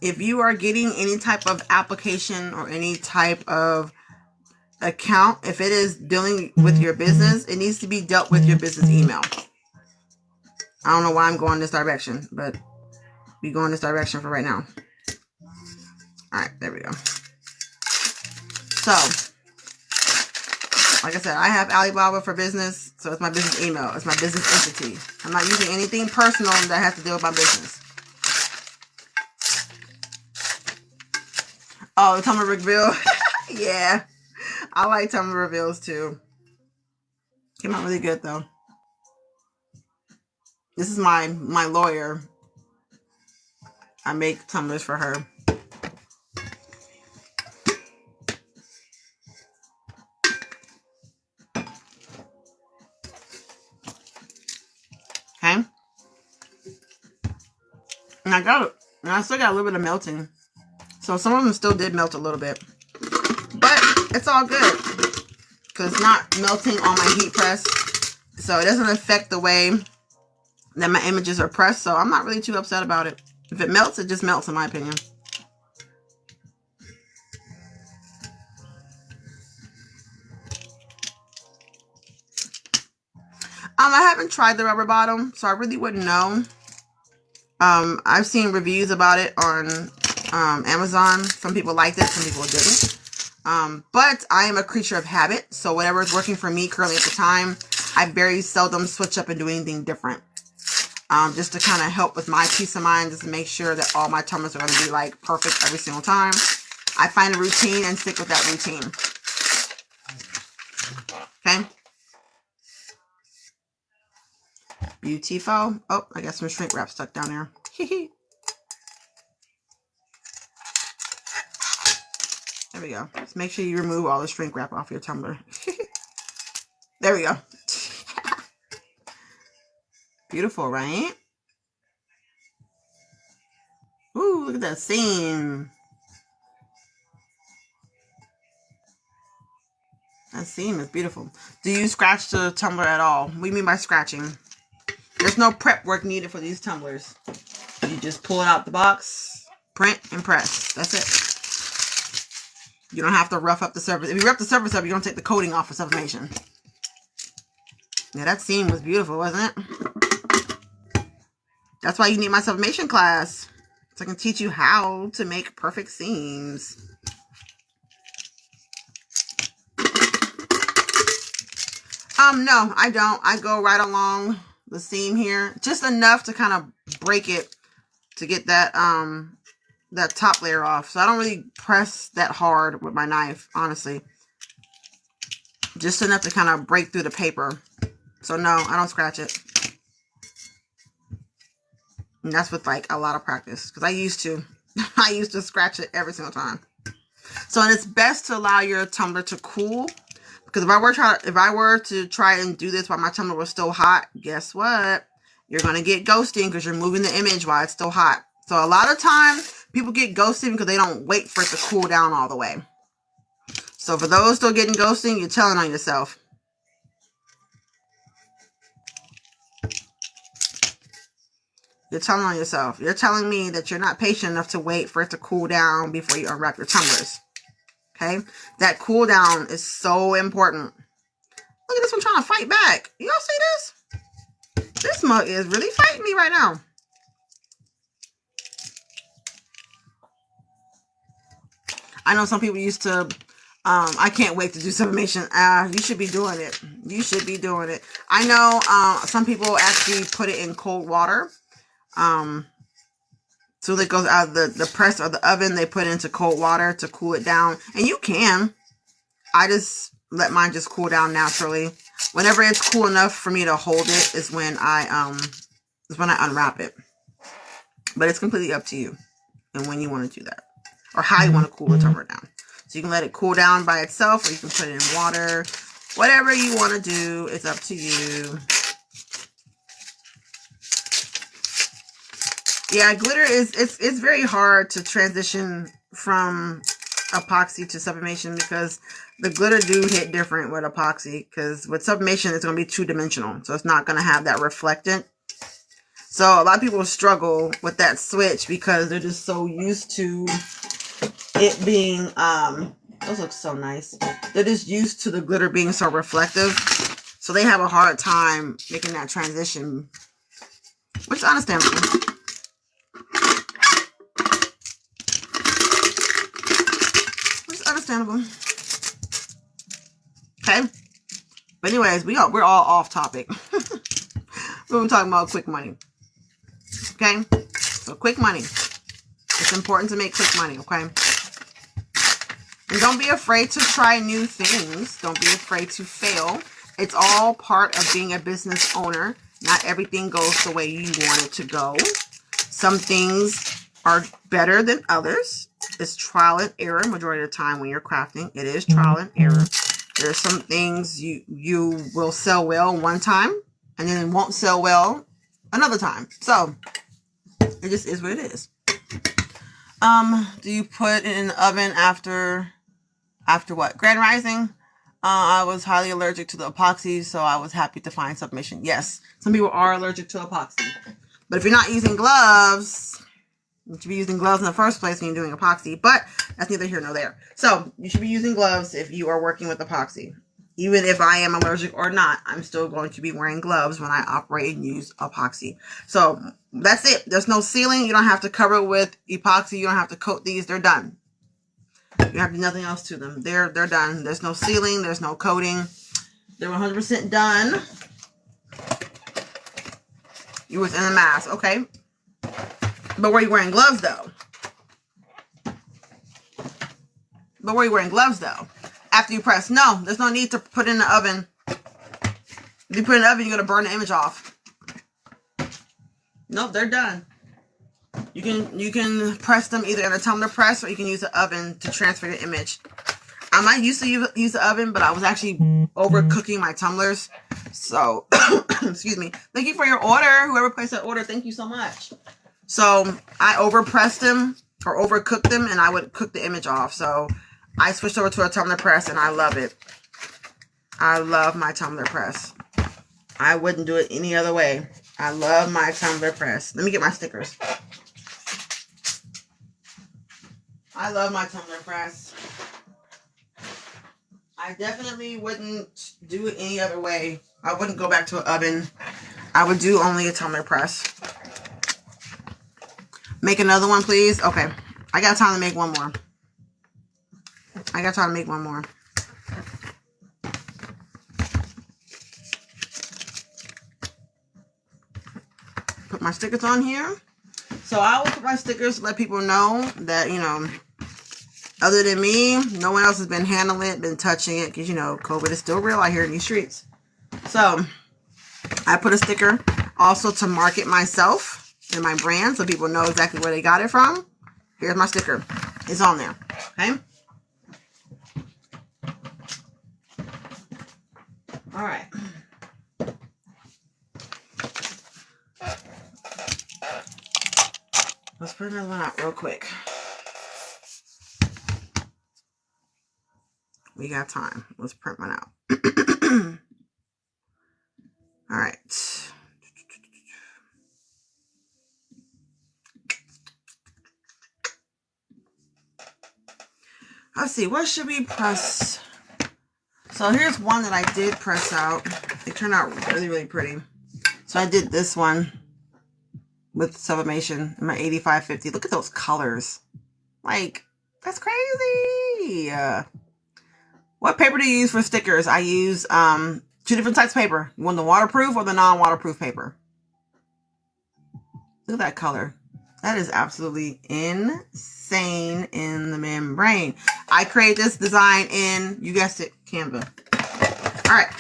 S1: If you are getting any type of application or any type of account, if it is dealing with your business, it needs to be dealt with your business email. I don't know why I'm going this direction, but we go in this direction for right now. All right, there we go. So, like I said, I have Alibaba for business, so it's my business email. It's my business entity. I'm not using anything personal that has to deal with my business. Oh, the Tumblr reveal. Yeah, I like Tumblr reveals too. Came out really good though. This is my lawyer. I make tumblers for her. Okay. And I still got a little bit of melting. So some of them still did melt a little bit. But it's all good. Because it's not melting on my heat press. So it doesn't affect the way that my images are pressed. So I'm not really too upset about it. If it melts, it just melts in my opinion. I haven't tried the rubber bottom, so I really wouldn't know. I've seen reviews about it on Amazon. Some people liked it, some people didn't. But I am a creature of habit, so whatever is working for me currently at the time, I very seldom switch up and do anything different. Just to kind of help with my peace of mind, just to make sure that all my tumblers are going to be like perfect every single time. I find a routine and stick with that routine. Okay. Beautiful. Oh, I got some shrink wrap stuck down there. There we go. Just make sure you remove all the shrink wrap off your tumbler. There we go. Beautiful, right? Ooh, look at that seam. That seam is beautiful. Do you scratch the tumbler at all? What do you mean by scratching? There's no prep work needed for these tumblers. You just pull it out the box, print, and press. That's it. You don't have to rough up the surface. If you rough the surface up, you don't take the coating off for sublimation. Yeah, that seam was beautiful, wasn't it? That's why you need my sublimation class. So I can teach you how to make perfect seams. No, I don't. I go right along the seam here. Just enough to kind of break it to get that that top layer off. So I don't really press that hard with my knife, honestly. Just enough to kind of break through the paper. So no, I don't scratch it. And that's with like a lot of practice. Because I used to scratch it every single time. So it's best to allow your tumbler to cool. Because if I were to try and do this while my tumbler was still hot, guess what? You're going to get ghosting because you're moving the image while it's still hot. So a lot of times, people get ghosting because they don't wait for it to cool down all the way. So for those still getting ghosting, you're telling on yourself. You're telling on yourself. You're telling me that you're not patient enough to wait for it to cool down before you unwrap your tumblers. Okay? That cool down is so important. Look at this one trying to fight back. You all see this? This mug is really fighting me right now. I know some people used to, I can't wait to do sublimation. You should be doing it. You should be doing it. I know some people actually put it in cold water. So that goes out of the press or the oven, they put it into cold water to cool it down. And you can. I just let mine just cool down naturally. Whenever it's cool enough for me to hold it is when I unwrap it. But it's completely up to you and when you want to do that. Or how you want to cool the tumbler down. So you can let it cool down by itself, or you can put it in water. Whatever you want to do, it's up to you. Yeah, glitter it's very hard to transition from epoxy to sublimation because the glitter do hit different with epoxy, because with sublimation it's going to be two-dimensional, so it's not going to have that reflectant. So a lot of people struggle with that switch because they're just so used to it being those look so nice. They're just used to the glitter being so reflective, so they have a hard time making that transition, which is understandable. Understandable. Okay. But anyways, we're all off topic. We're talking about quick money. Okay? So quick money. It's important to make quick money, okay? And don't be afraid to try new things. Don't be afraid to fail. It's all part of being a business owner. Not everything goes the way you want it to go. Some things are better than others. It's trial and error majority of the time when you're crafting. It is trial and error. There's some things you will sell well one time and then it won't sell well another time. So it just is what it is. Do you put it in the oven after what? Grand Rising? I was highly allergic to the epoxy, so I was happy to find sublimation. Yes, some people are allergic to epoxy. But if you're not using gloves, you should be using gloves in the first place when you're doing epoxy, but that's neither here nor there. So you should be using gloves if you are working with epoxy. Even if I am allergic or not, I'm still going to be wearing gloves when I operate and use epoxy. So that's it. There's no sealing. You don't have to cover it with epoxy. You don't have to coat these. They're done. You have to do nothing else to them. They're done. There's no sealing. There's no coating. They're 100% done. You was in the mask, okay. But were you wearing gloves though? After you press, no, there's no need to put it in the oven. If you put it in the oven, you're gonna burn the image off. Nope, they're done. You can press them either in a tumbler press, or you can use the oven to transfer your image. I might used to use the oven, but I was actually overcooking my tumblers. So, excuse me. Thank you for your order. Whoever placed that order, thank you so much. So, I overpressed them or overcooked them, and I would cook the image off. So, I switched over to a tumbler press, and I love it. I love my tumbler press. I wouldn't do it any other way. I love my tumbler press. Let me get my stickers. I love my tumbler press. I definitely wouldn't do it any other way. I wouldn't go back to an oven. I would do only a tumbler press. Make another one, please. Okay. I got time to make one more. Put my stickers on here. So I will put my stickers to let people know that, you know, other than me, no one else has been handling it, been touching it, because, you know, COVID is still real out here in these streets. So I put a sticker also to market myself and my brand so people know exactly where they got it from. Here's my sticker. It's on there. Okay. All right. Let's put another one out real quick. We got time. Let's print one out. All right. Let's see. What should we press? So here's one that I did press out. It turned out really, really pretty. So I did this one with Sublimation in my 8550. Look at those colors. Like, that's crazy. What paper do you use for stickers? I use 2 different types of paper. You want the waterproof or the non-waterproof paper? Look at that color. That is absolutely insane in the membrane. I created this design in, you guessed it, Canva. All right.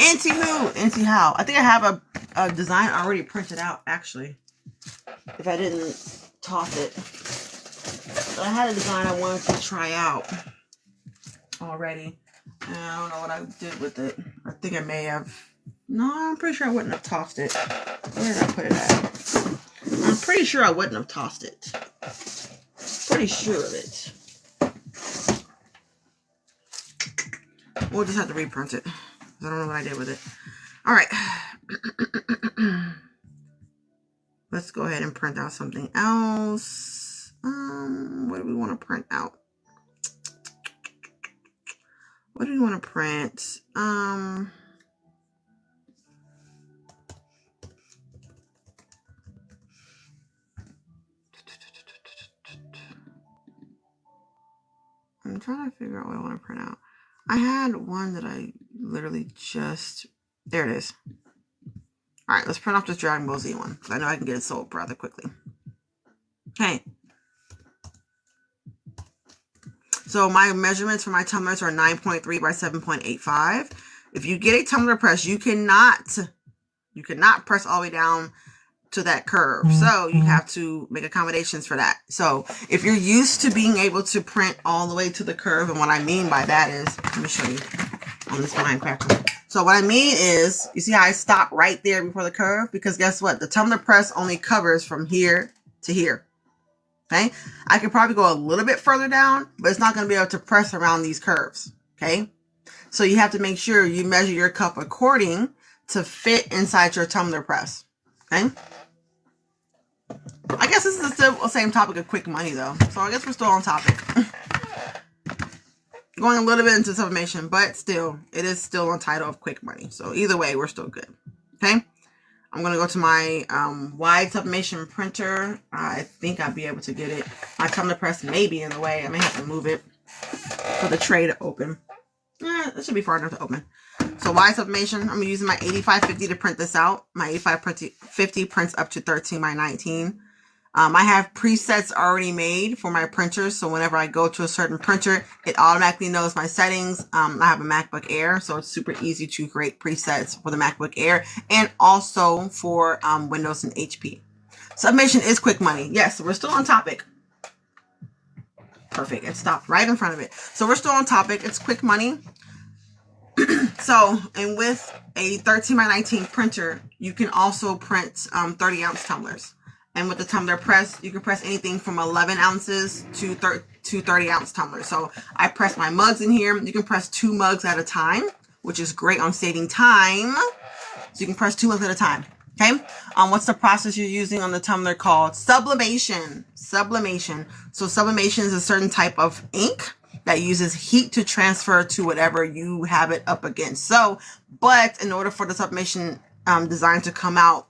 S1: Into how? I think I have a design already printed out, actually. If I didn't toss it. But I had a design I wanted to try out already. And I don't know what I did with it. I think I may have. No, I'm pretty sure I wouldn't have tossed it. Where did I put it at? I'm pretty sure I wouldn't have tossed it. Pretty sure of it. We'll just have to reprint it. I don't know what I did with it. All right. Let's go ahead and print out something else. What do we want to print out? What do we want to print? I'm trying to figure out what I want to print out. I had one that I literally just... There it is. All right, let's print off this Dragon Ball Z one, because I know I can get it sold rather quickly. Okay. So my measurements for my tumblers are 9.3 by 7.85. If you get a tumbler press, you cannot press all the way down to that curve. So you have to make accommodations for that. So if you're used to being able to print all the way to the curve, and what I mean by that is, let me show you on this behind cracker. So what I mean is, you see how I stop right there before the curve? Because guess what? The tumbler press only covers from here to here. Okay? I could probably go a little bit further down, but it's not going to be able to press around these curves. Okay? So you have to make sure you measure your cup according to fit inside your tumbler press. Okay? I guess this is still the same topic of quick money, though. So I guess we're still on topic. Going a little bit into sublimation, but still, it is still on title of quick money. So either way, we're still good. Okay? I'm going to go to my wide sublimation printer. I think I'll be able to get it. My tumbler press may be in the way. I may have to move it for the tray to open. It should be far enough to open. So why sublimation? I'm using my 8550 to print this out. My 8550 prints up to 13 by 19. I have presets already made for my printers, so whenever I go to a certain printer, it automatically knows my settings. I have a MacBook Air, so it's super easy to create presets for the MacBook Air and also for Windows and HP. Sublimation is quick money. Yes, we're still on topic. Perfect. It stopped right in front of it. So we're still on topic. It's quick money. So, and with a 13 by 19 printer, you can also print 30 ounce tumblers. And with the tumbler press, you can press anything from 11 ounces to 30 ounce tumblers. So I press my mugs in here. You can press 2 mugs at a time, which is great on saving time. So you can press 2 mugs at a time. Okay. What's the process you're using on the tumbler called? Sublimation. Sublimation. So sublimation is a certain type of ink that uses heat to transfer to whatever you have it up against. So, but in order for the sublimation design to come out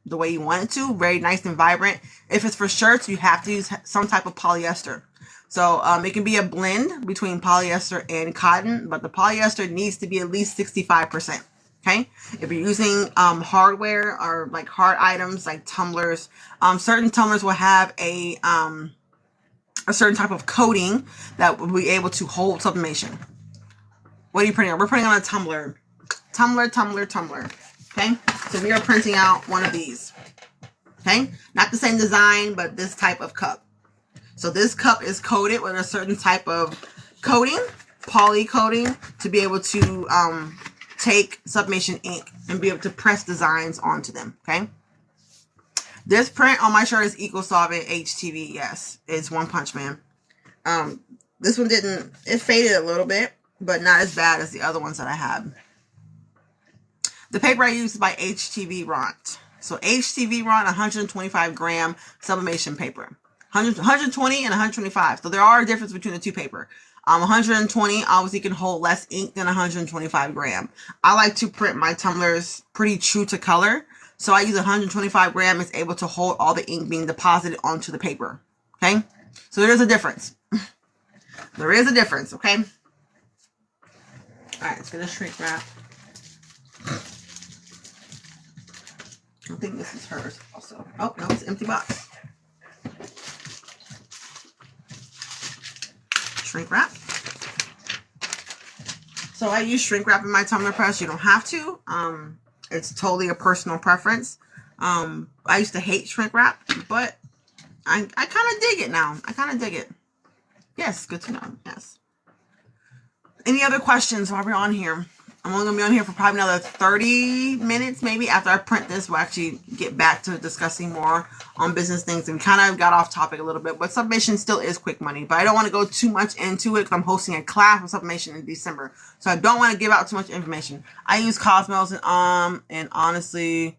S1: the way you want it to, very nice and vibrant, if it's for shirts, you have to use some type of polyester. So it can be a blend between polyester and cotton, but the polyester needs to be at least 65%. Okay. If you're using hardware or like hard items like tumblers, certain tumblers will have a certain type of coating that will be able to hold sublimation. What are you printing on? We're printing on a tumbler. Tumbler. Okay. So we are printing out one of these. Okay. Not the same design, but this type of cup. So this cup is coated with a certain type of coating, poly coating, to be able to take sublimation ink and be able to press designs onto them. Okay. This print on my shirt is Eco Solvent HTV. Yes, it's One Punch Man. This one didn't, it faded a little bit, but not as bad as the other ones that I had. The paper I use is by HTV Ront. So HTV Ront, 125 gram sublimation paper. 120 and 125. So there are a difference between the two paper. 120 obviously can hold less ink than 125 gram. I like to print my tumblers pretty true to color. So I use 125 gram. It's able to hold all the ink being deposited onto the paper. Okay. So there is a difference. There is a difference. Okay. All right. It's going to shrink wrap. I think this is hers also. Oh, no, it's an empty box. Shrink wrap. So I use shrink wrap in my tumbler press. You don't have to. It's totally a personal preference. I used to hate shrink wrap, but I kind of dig it now. I kind of dig it. Yes, good to know. Yes. Any other questions while we're on here? I'm only going to be on here for probably another 30 minutes, maybe. After I print this, we'll actually get back to discussing more on business things. And we kind of got off topic a little bit, but sublimation still is quick money. But I don't want to go too much into it because I'm hosting a class with sublimation in December. So I don't want to give out too much information. I use Cosmos and honestly,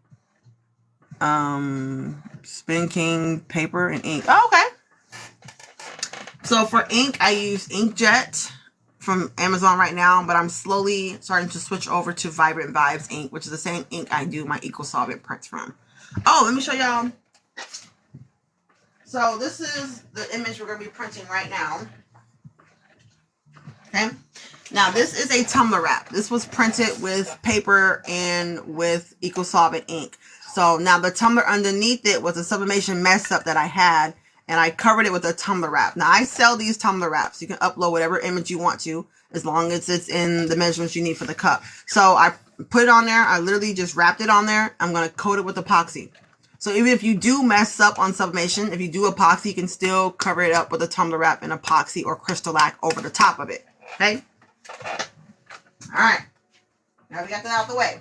S1: Spin King paper and ink. Oh, okay. So for ink, I use Inkjet from Amazon right now, but I'm slowly starting to switch over to Vibrant Vibes ink, which is the same ink I do my Eco Solvent prints from. Oh, let me show y'all. So this is the image we're going to be printing right now. Okay. Now this is a tumbler wrap. This was printed with paper and with Eco Solvent ink. So now the tumbler underneath it was a sublimation mess up that I had, and I covered it with a tumbler wrap. Now I sell these tumbler wraps. You can upload whatever image you want to, as long as it's in the measurements you need for the cup. So I put it on there. I literally just wrapped it on there. I'm going to coat it with epoxy. So even if you do mess up on sublimation, if you do epoxy, you can still cover it up with a tumbler wrap and epoxy or crystal lac over the top of it. Okay? All right. Now we got that out of the way.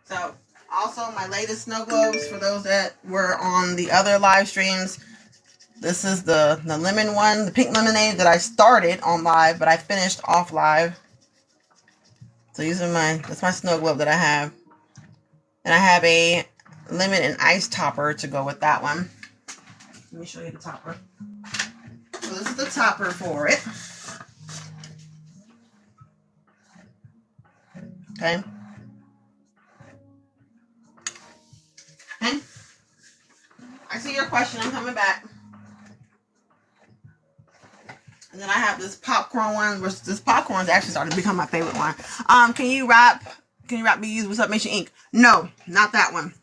S1: So also my latest snow globes, for those that were on the other live streams. This is the lemon one, the pink lemonade that I started on live, but I finished off live. So using that's my snow globe that I have. And I have a lemon and ice topper to go with that one. Let me show you the topper. So this is the topper for it. Okay. Okay. I see your question. I'm coming back. And then I have this popcorn one, which this popcorn is actually starting to become my favorite one. Can you wrap me use with Sublimation ink? No, not that one.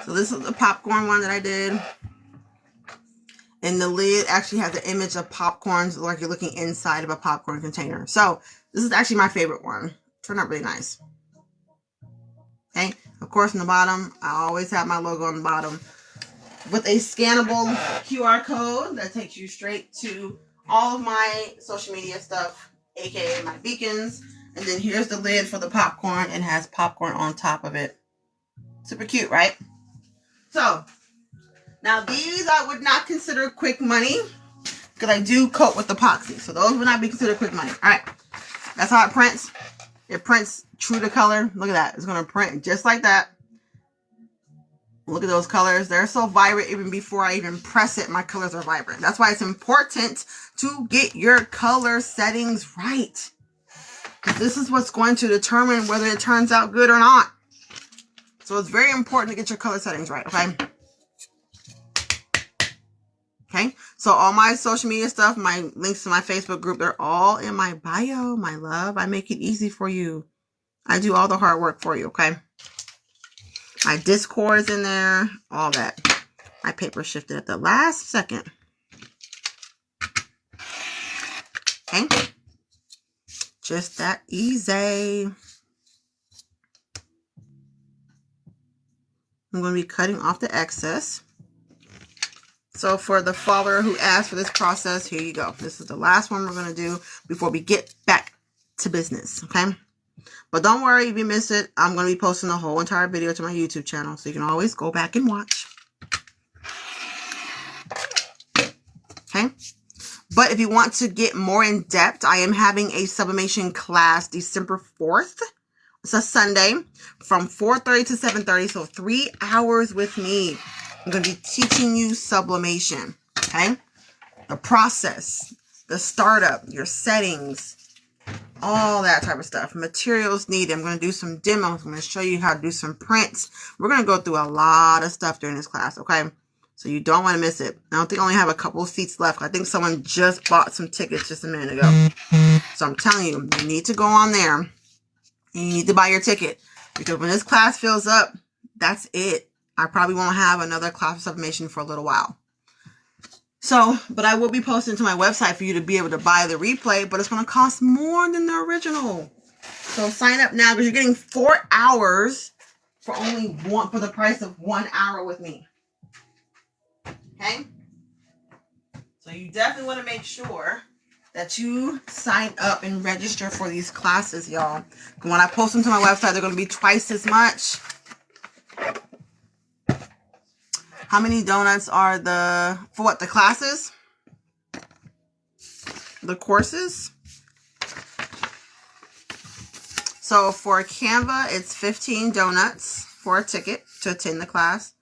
S1: So this is the popcorn one that I did. And the lid actually has an image of popcorns, like you're looking inside of a popcorn container. So this is actually my favorite one. Turned out really nice. Okay, of course, on the bottom, I always have my logo on the bottom with a scannable QR code that takes you straight to all of my social media stuff, aka my beacons. And then here's the lid for the popcorn and has popcorn on top of it. Super cute, right? So now these I would not consider quick money because I do coat with epoxy. So those would not be considered quick money. All right, that's how it prints. It prints true to color. Look at that. It's going to print just like that. Look at those colors. They're so vibrant. Even before I even press it, my colors are vibrant. That's why it's important to get your color settings right. This is what's going to determine whether it turns out good or not. So it's very important to get your color settings right, okay? Okay, so all my social media stuff, my links to my Facebook group, they're all in my bio, my love. I make it easy for you. I do all the hard work for you, okay? My Discord is in there, all that. My paper shifted at the last second. Okay, just that easy. I'm going to be cutting off the excess. So for the follower who asked for this process, here you go. This is the last one we're going to do before we get back to business, okay? But don't worry if you miss it. I'm going to be posting the whole entire video to my YouTube channel, so you can always go back and watch. Okay? But if you want to get more in depth, I am having a sublimation class December 4th. It's a Sunday from 4:30 to 7:30, so 3 hours with me. I'm going to be teaching you sublimation, okay? The process, the startup, your settings, all that type of stuff. Materials needed. I'm going to do some demos. I'm going to show you how to do some prints. We're going to go through a lot of stuff during this class, okay? So you don't want to miss it. I don't think I only have a couple of seats left. I think someone just bought some tickets just a minute ago. So I'm telling you, you need to go on there and you need to buy your ticket, because when this class fills up, that's it. I probably won't have another class of sublimation for a little while. So, but I will be posting to my website for you to be able to buy the replay, but it's going to cost more than the original. So sign up now, because you're getting 4 hours for for the price of 1 hour with me. Okay? So you definitely want to make sure that you sign up and register for these classes, y'all. When I post them to my website, they're going to be twice as much. How many donuts are for what, the classes? The courses? So for Canva, it's 15 donuts for a ticket to attend the class.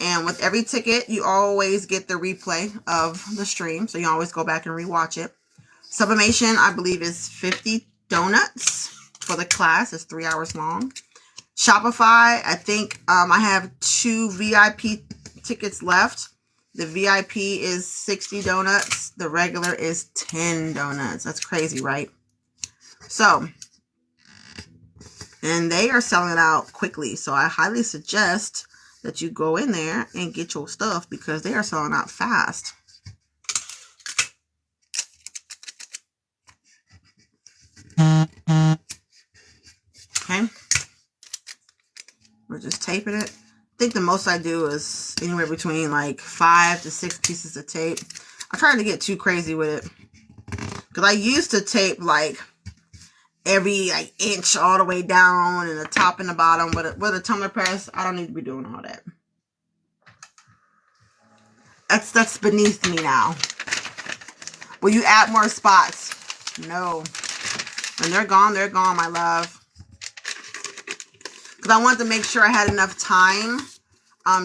S1: And with every ticket, you always get the replay of the stream. So you always go back and rewatch it. Sublimation, I believe, is 50 donuts for the class. It's 3 hours long. Shopify, I think I have 2 VIP tickets left. The VIP is 60 donuts. The regular is 10 donuts. That's crazy, right? So, and they are selling out quickly. So I highly suggest that you go in there and get your stuff, because they are selling out fast. Okay. We're just taping it. I think the most I do is anywhere between like 5 to 6 pieces of tape. I'm trying to get too crazy with it, because I used to tape like every inch all the way down and the top and the bottom. But with a tumbler press, I don't need to be doing all that. That's beneath me now. Will you add more spots? No. When they're gone, my love. Because I wanted to make sure I had enough time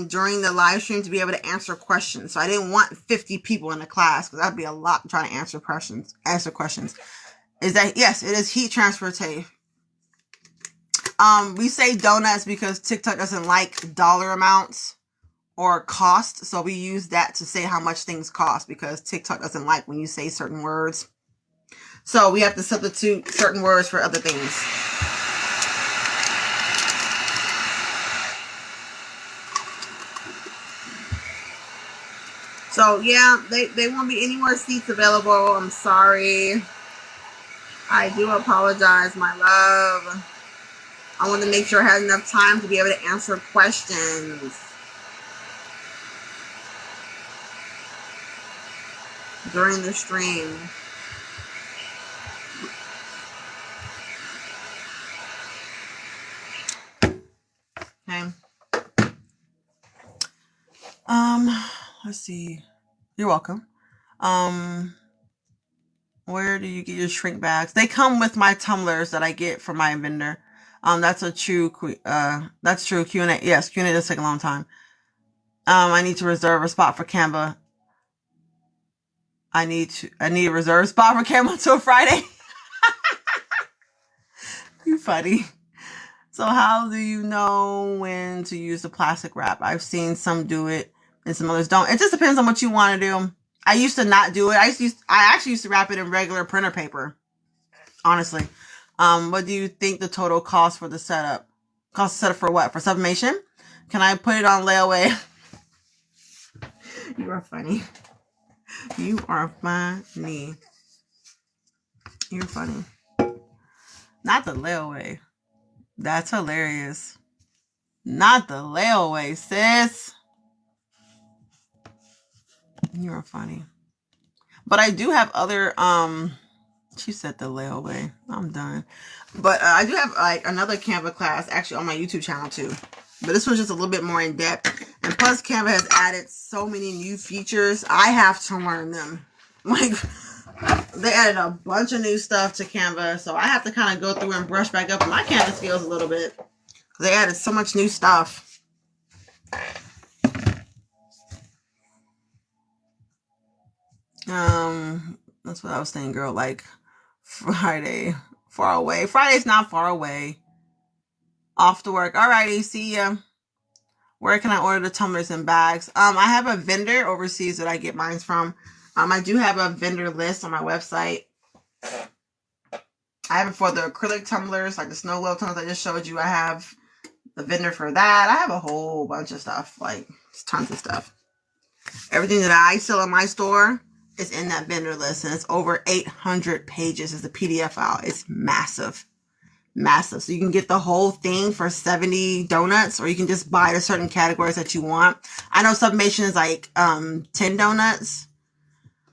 S1: during the live stream to be able to answer questions. So I didn't want 50 people in the class, because that'd be a lot trying to answer questions. Is that, yes, it is heat transfer tape. We say donuts because TikTok doesn't like dollar amounts or cost. So we use that to say how much things cost because TikTok doesn't like when you say certain words. So we have to substitute certain words for other things. So yeah, they won't be any more seats available. I'm sorry. I do apologize, my love. I want to make sure I had enough time to be able to answer questions during the stream. Okay. Let's see. You're welcome. Where do you get your shrink bags? They come with my tumblers that I get from my vendor. That's true. Q&A. Yes, Q&A does take a long time. I need to reserve a spot for Canva. I need a reserve spot for Canva until Friday. You funny. So how do you know when to use the plastic wrap? I've seen some do it and some others don't. It just depends on what you want to do. I used to not do it. I actually used to wrap it in regular printer paper. Honestly. What do you think the total cost for the setup? Cost setup for what? For sublimation? Can I put it on layaway? You are funny. You are funny. You're funny. Not the layaway. That's hilarious. Not the layaway, sis. You're funny. But I do have other, she said the layaway. I'm done. But I do have like another Canva class actually on my YouTube channel too. But this one's just a little bit more in depth. And plus Canva has added so many new features. I have to learn them. Like, they added a bunch of new stuff to Canva. So I have to kind of go through and brush back up my Canva skills a little bit. They added so much new stuff. That's what I was saying, girl. Like, Friday, far away. Friday's not far away. Off to work. Alrighty, see ya. Where can I order the tumblers and bags? I have a vendor overseas that I get mine from. I do have a vendor list on my website. I have it for the acrylic tumblers, like the snow globe tumblers I just showed you. I have the vendor for that. I have a whole bunch of stuff, like tons of stuff. Everything that I sell in my store is in that vendor list, and it's over 800 pages. It's a PDF file. It's massive. Massive. So you can get the whole thing for 70 donuts, or you can just buy the certain categories that you want. I know Sublimation is like 10 donuts.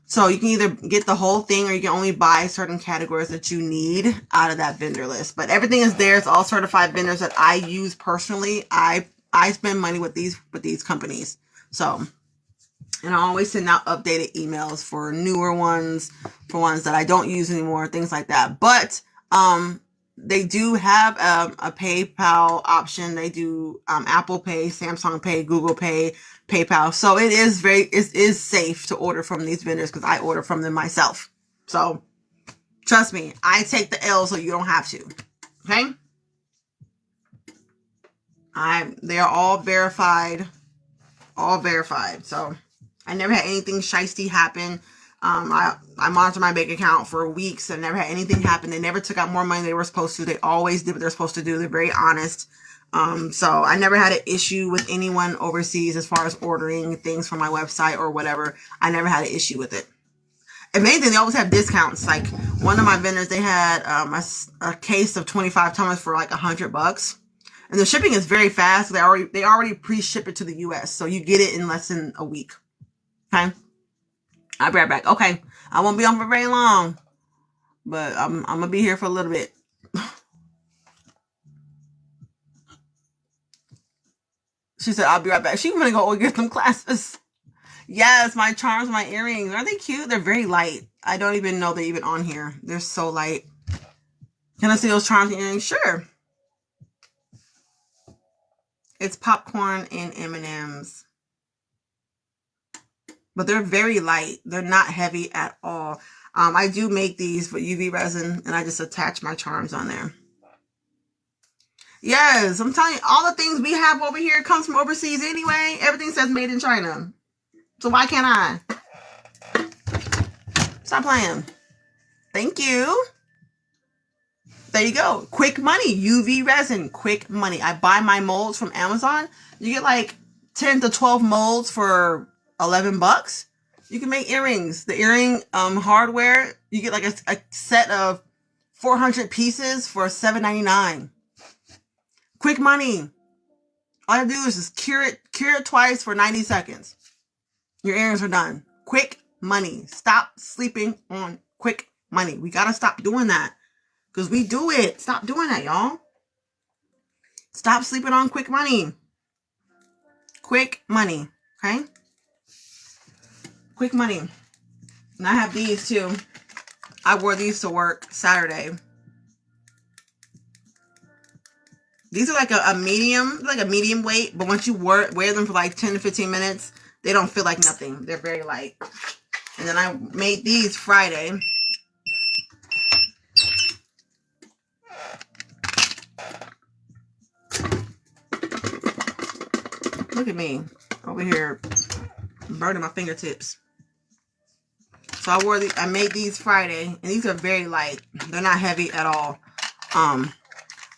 S1: So you can either get the whole thing or you can only buy certain categories that you need out of that vendor list. But everything is there. It's all certified vendors that I use personally. I spend money with these companies. So, and I always send out updated emails for newer ones, for ones that I don't use anymore, things like that. But they do have a PayPal option. They do Apple Pay, Samsung Pay, Google Pay, PayPal. So it is safe to order from these vendors because I order from them myself. So trust me, I take the L so you don't have to. Okay? They are all verified. All verified. So I never had anything shiesty happen. I monitored my bank account for weeks and never had anything happen. They never took out more money than they were supposed to. They always did what they're supposed to do. They're very honest. So I never had an issue with anyone overseas as far as ordering things from my website or whatever. I never had an issue with it. If anything, they always have discounts. Like one of my vendors, they had a case of 25 tumblers for like $100. And the shipping is very fast. They already pre-ship it to the US. So you get it in less than a week. Okay. I'll be right back. Okay. I won't be on for very long, but I'm going to be here for a little bit. She said, I'll be right back. She's going to go get some classes. Yes, my charms, my earrings. Aren't they cute? They're very light. I don't even know they're even on here. They're so light. Can I see those charms and earrings? Sure. It's popcorn and M&Ms. But they're very light. They're not heavy at all. I do make these with UV resin, and I just attach my charms on there. Yes, I'm telling you, all the things we have over here comes from overseas anyway. Everything says made in China. So why can't I? Stop playing. Thank you. There you go. Quick money. UV resin. Quick money. I buy my molds from Amazon. You get like 10 to 12 molds for $11. You can make earrings. The earring hardware, you get like a set of 400 pieces for $7.99. Quick money. All you do is just cure it twice for 90 seconds. Your earrings are done. Quick money. Stop sleeping on quick money. We gotta stop doing that. Because we do it. Stop doing that, y'all. Stop sleeping on quick money. Quick money. Okay? Quick money. And I have these too. I wore these to work Saturday. These are like a medium weight, but once you wear them for like 10 to 15 minutes, they don't feel like nothing. They're very light. And then I made these Friday. Look at me over here burning my fingertips. So I made these Friday, and these are very light. They're not heavy at all.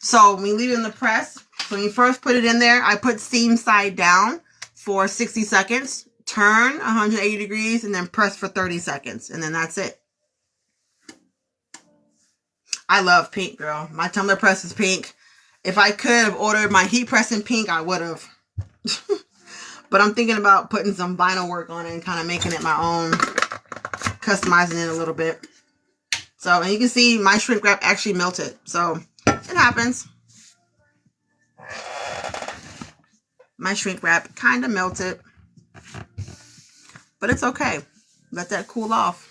S1: So when you leave it in the press, so when you first put it in there, I put seam side down for 60 seconds, turn 180 degrees, and then press for 30 seconds. And then that's it. I love pink, girl. My tumbler press is pink. If I could have ordered my heat press in pink, I would have. But I'm thinking about putting some vinyl work on it and kind of making it my own, customizing it a little bit. So, and you can see my shrink wrap actually melted. So, it happens. My shrink wrap kind of melted. But it's okay. Let that cool off.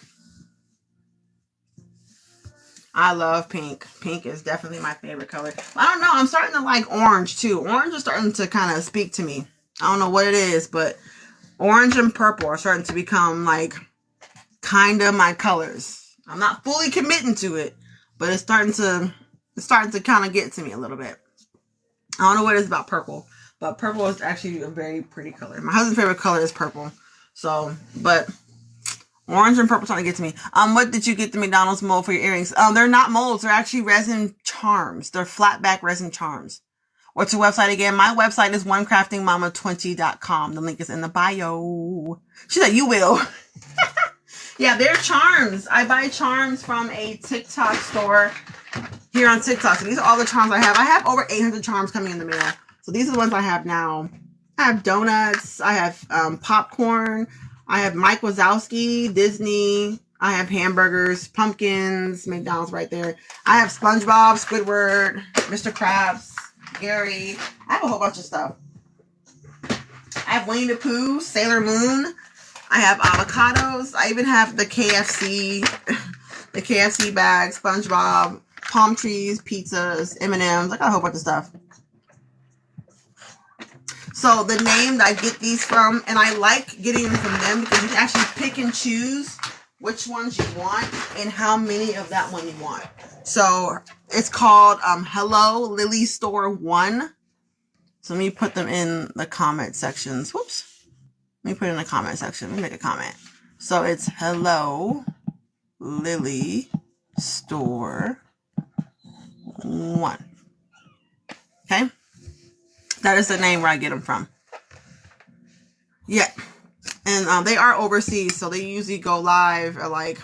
S1: I love pink. Pink is definitely my favorite color. I don't know. I'm starting to like orange too. Orange is starting to kind of speak to me. I don't know what it is, but orange and purple are starting to become like kind of my colors. I'm not fully committing to it, but it's starting to kind of get to me a little bit. I don't know what it is about purple, but purple is actually a very pretty color. My husband's favorite color is purple. So, but orange and purple starting to get to me. What did you get the McDonald's mold for your earrings? They're not molds. They're actually resin charms. They're flat back resin charms. What's your website again? My website is onecraftingmama20.com. The link is in the bio. She said, you will. Yeah, they're charms. I buy charms from a TikTok store here on TikTok. So these are all the charms I have. I have over 800 charms coming in the mail. So these are the ones I have now. I have donuts. I have popcorn. I have Mike Wazowski, Disney. I have hamburgers, pumpkins, McDonald's right there. I have SpongeBob, Squidward, Mr. Krabs, Gary. I have a whole bunch of stuff. I have Winnie the Pooh, Sailor Moon. I have avocados. I even have the KFC bag, SpongeBob, palm trees, pizzas, M&Ms. I got a whole bunch of stuff. So the name that I get these from, and I like getting them from them because you can actually pick and choose which ones you want and how many of that one you want. So it's called Hello Lily Store 1. So let me put them in the comment sections. Whoops. Let me put it in the comment section. Let me make a comment. So it's Hello Lily Store 1. Okay. That is the name where I get them from. Yeah. And they are overseas, so they usually go live at like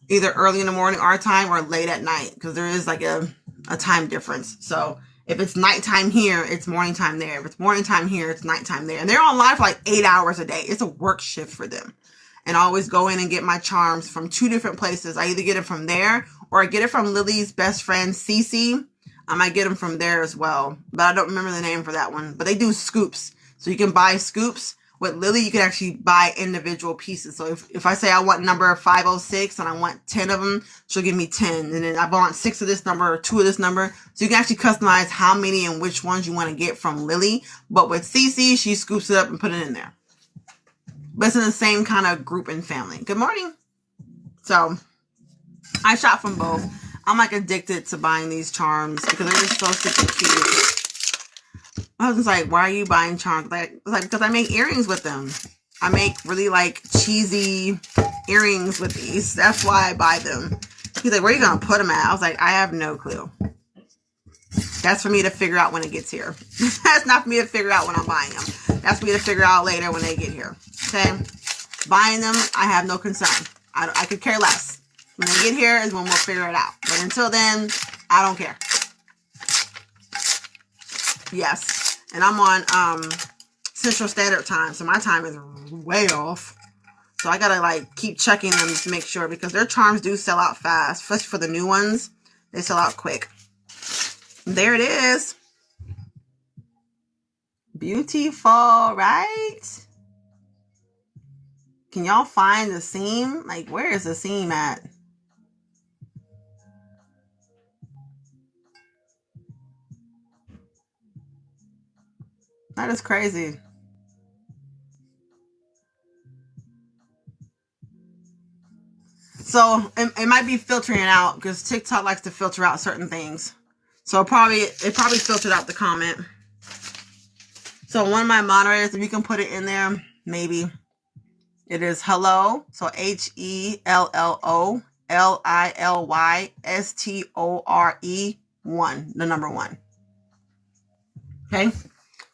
S1: either early in the morning our time or late at night because there is like a time difference. So if it's nighttime here, it's morning time there. If it's morning time here, it's nighttime there. And they're on live for like 8 hours a day. It's a work shift for them. And I always go in and get my charms from 2 different places. I either get it from there or I get it from Lily's best friend, Cece. I might get them from there as well. But I don't remember the name for that one. But they do scoops. So you can buy scoops. With Lily, you can actually buy individual pieces. So if I say I want number 506 and I want 10 of them, she'll give me 10. And then I want 6 of this number or 2 of this number. So you can actually customize how many and which ones you want to get from Lily. But with Cece, she scoops it up and put it in there. But it's in the same kind of group and family. Good morning. So I shop from both. I'm like addicted to buying these charms because they're just so super cute. My husband's like, why are you buying charms? Like, because I make earrings with them. I make really like cheesy earrings with these. That's why I buy them. He's like, where are you going to put them at? I was like, I have no clue. That's for me to figure out when it gets here. That's not for me to figure out when I'm buying them. That's for me to figure out later when they get here. Okay? Buying them, I have no concern. I could care less. When they get here is when we'll figure it out. But until then, I don't care. Yes. And I'm on Central Standard Time, so my time is way off. So I gotta like keep checking them to make sure because their charms do sell out fast. Especially for the new ones, they sell out quick. There it is. Beautiful, right? Can y'all find the seam? Like, where is the seam at? That is crazy. So it might be filtering out because TikTok likes to filter out certain things. So it probably filtered out the comment. So one of my moderators, if you can put it in there, maybe. It is hello. So HELLOLILYSTORE 1, the number 1. Okay.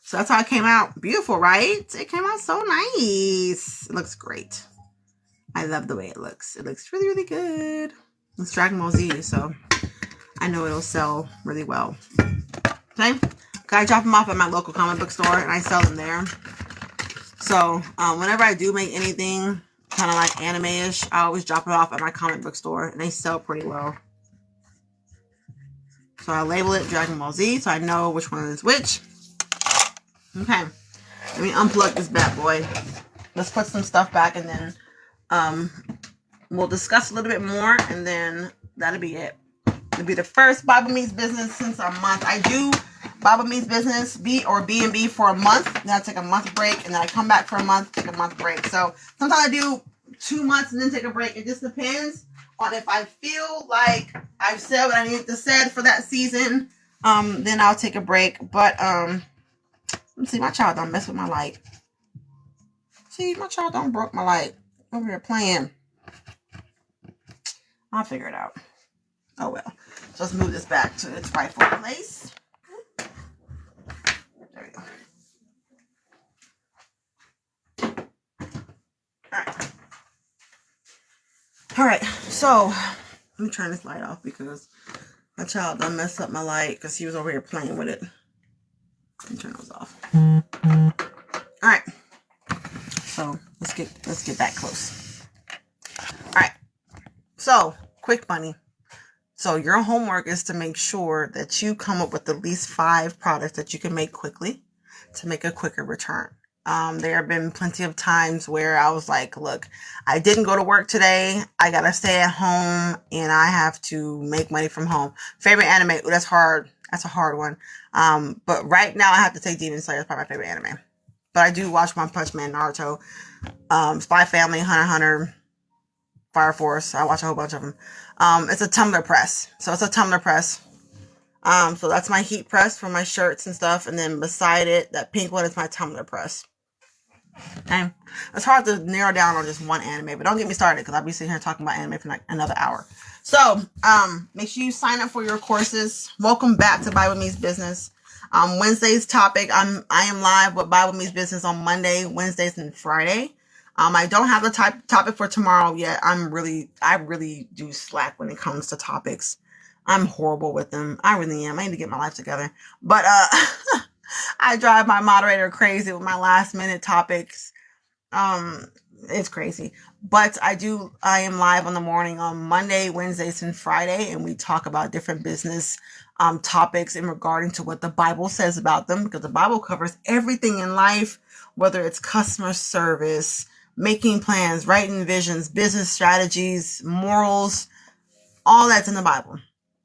S1: So that's how it came out. Beautiful, right? It came out so nice. It looks great. I love the way it looks. It looks really, really good. It's Dragon Ball Z, so I know it'll sell really well. Okay. I drop them off at my local comic book store, and I sell them there. So whenever I do make anything kind of like anime-ish, I always drop it off at my comic book store, and they sell pretty well. So I label it Dragon Ball Z, so I know which one is which. Okay. Let me unplug this bad boy. Let's put some stuff back, and then we'll discuss a little bit more, and then that'll be it. It'll be the first Bible Meets Business since a month. I do Bible Meets Business BMB for a month. Then I take a month break, and then I come back for a month, take a month break. So sometimes I do 2 months and then take a break. It just depends on if I feel like I've said what I need to say for that season. Then I'll take a break. But let's see, my child don't mess with my light. See, my child don't broke my light. Over here playing. I'll figure it out. Oh well. So let's move this back to its rightful place. There we go. Alright. So let me turn this light off because my child done messed up my light because he was over here playing with it. Let me turn those off. Alright. So let's get that close. All right. So quick money. So your homework is to make sure that you come up with at least 5 products that you can make quickly to make a quicker return. There have been plenty of times where I was like, look, I didn't go to work today. I got to stay at home and I have to make money from home. Favorite anime. Ooh, that's hard. That's a hard one. But right now I have to take Demon Slayer as probably my favorite anime. But I do watch One Punch Man, Naruto, Spy Family, Hunter x Hunter, Fire Force. I watch a whole bunch of them. It's a tumbler press. So it's a tumbler press. So that's my heat press for my shirts and stuff. And then beside it, that pink one is my tumbler press. Okay. It's hard to narrow down on just one anime, but don't get me started because I'll be sitting here talking about anime for like another hour. So, make sure you sign up for your courses. Welcome back to Bible Meets Business. Wednesday's topic, I am live with Bible Meets Business on Monday, Wednesdays, and Friday. I don't have the topic for tomorrow yet. I really do slack when it comes to topics. I'm horrible with them. I really am. I need to get my life together. But I drive my moderator crazy with my last minute topics. It's crazy. But I am live on the morning on Monday, Wednesdays, and Friday, and we talk about different business topics in regarding to what the Bible says about them, because the Bible covers everything in life, whether it's customer service, making plans, writing visions, business strategies, morals, all that's in the Bible.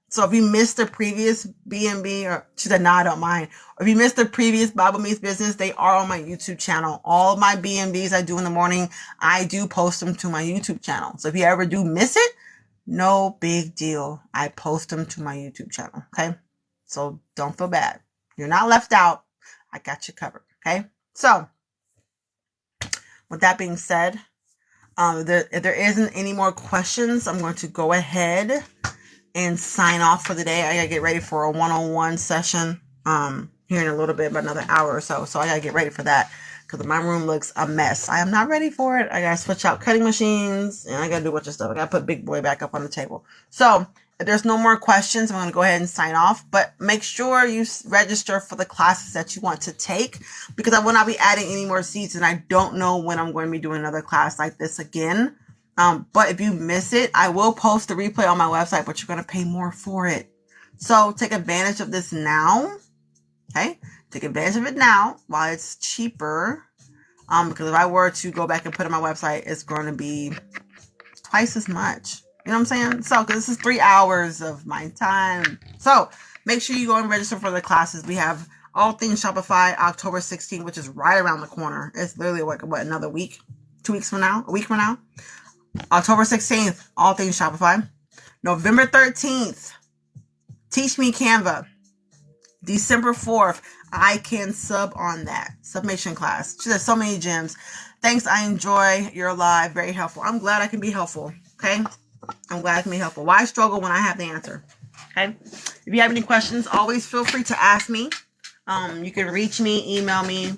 S1: So if you missed the previous BMB, or she said, no, I don't mind. Or if you missed the previous Bible Meets Business, they are on my YouTube channel. All my BMBs I do in the morning, I do post them to my YouTube channel. So if you ever do miss it, No big deal. I post them to my YouTube channel. Okay. So don't feel bad. You're not left out. I got you covered. Okay. So with that being said, if there isn't any more questions, I'm going to go ahead and sign off for the day. I gotta get ready for a one-on-one session here in a little bit, about another hour or so. So I gotta get ready for that because my room looks a mess. I am not ready for it. I gotta switch out cutting machines and I gotta do a bunch of stuff. I gotta put Big Boy back up on the table. So if there's no more questions, I'm gonna go ahead and sign off. But make sure you register for the classes that you want to take because I will not be adding any more seats and I don't know when I'm going to be doing another class like this again. But if you miss it, I will post the replay on my website, but you're going to pay more for it. So take advantage of this now. Okay. Take advantage of it now while it's cheaper. Because if I were to go back and put it on my website, it's going to be twice as much. You know what I'm saying? So, because this is 3 hours of my time. So make sure you go and register for the classes. We have All Things Shopify October 16th, which is right around the corner. It's literally like, what, another week? 2 weeks from now? A week from now? October 16th, All Things Shopify. November 13th, Teach Me Canva. December 4th, I can sub on that. Sublimation Class. There's so many gems. Thanks. I enjoy your live. Very helpful. I'm glad I can be helpful. Okay? I'm glad I can be helpful. Why struggle when I have the answer? Okay? If you have any questions, always feel free to ask me. You can reach me, email me,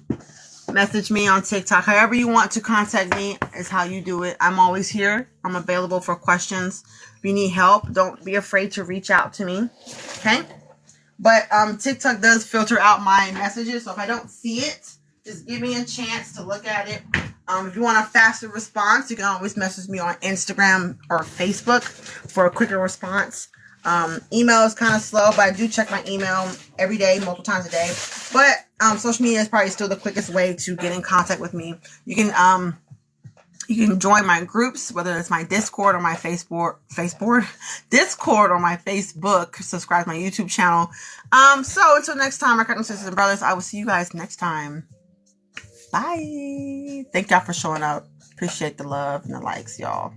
S1: message me on TikTok. However you want to contact me is how you do it. I'm always here. I'm available for questions. If you need help, don't be afraid to reach out to me. Okay? But TikTok does filter out my messages. So if I don't see it, just give me a chance to look at it. If you want a faster response, you can always message me on Instagram or Facebook for a quicker response. Email is kind of slow, but I do check my email every day, multiple times a day. But social media is probably still the quickest way to get in contact with me. You can join my groups, whether it's my Discord or my Discord or my Facebook. Subscribe to my YouTube channel. So until next time, my cousin, sisters, and brothers, I will see you guys next time. Bye. Thank y'all for showing up. Appreciate the love and the likes, y'all.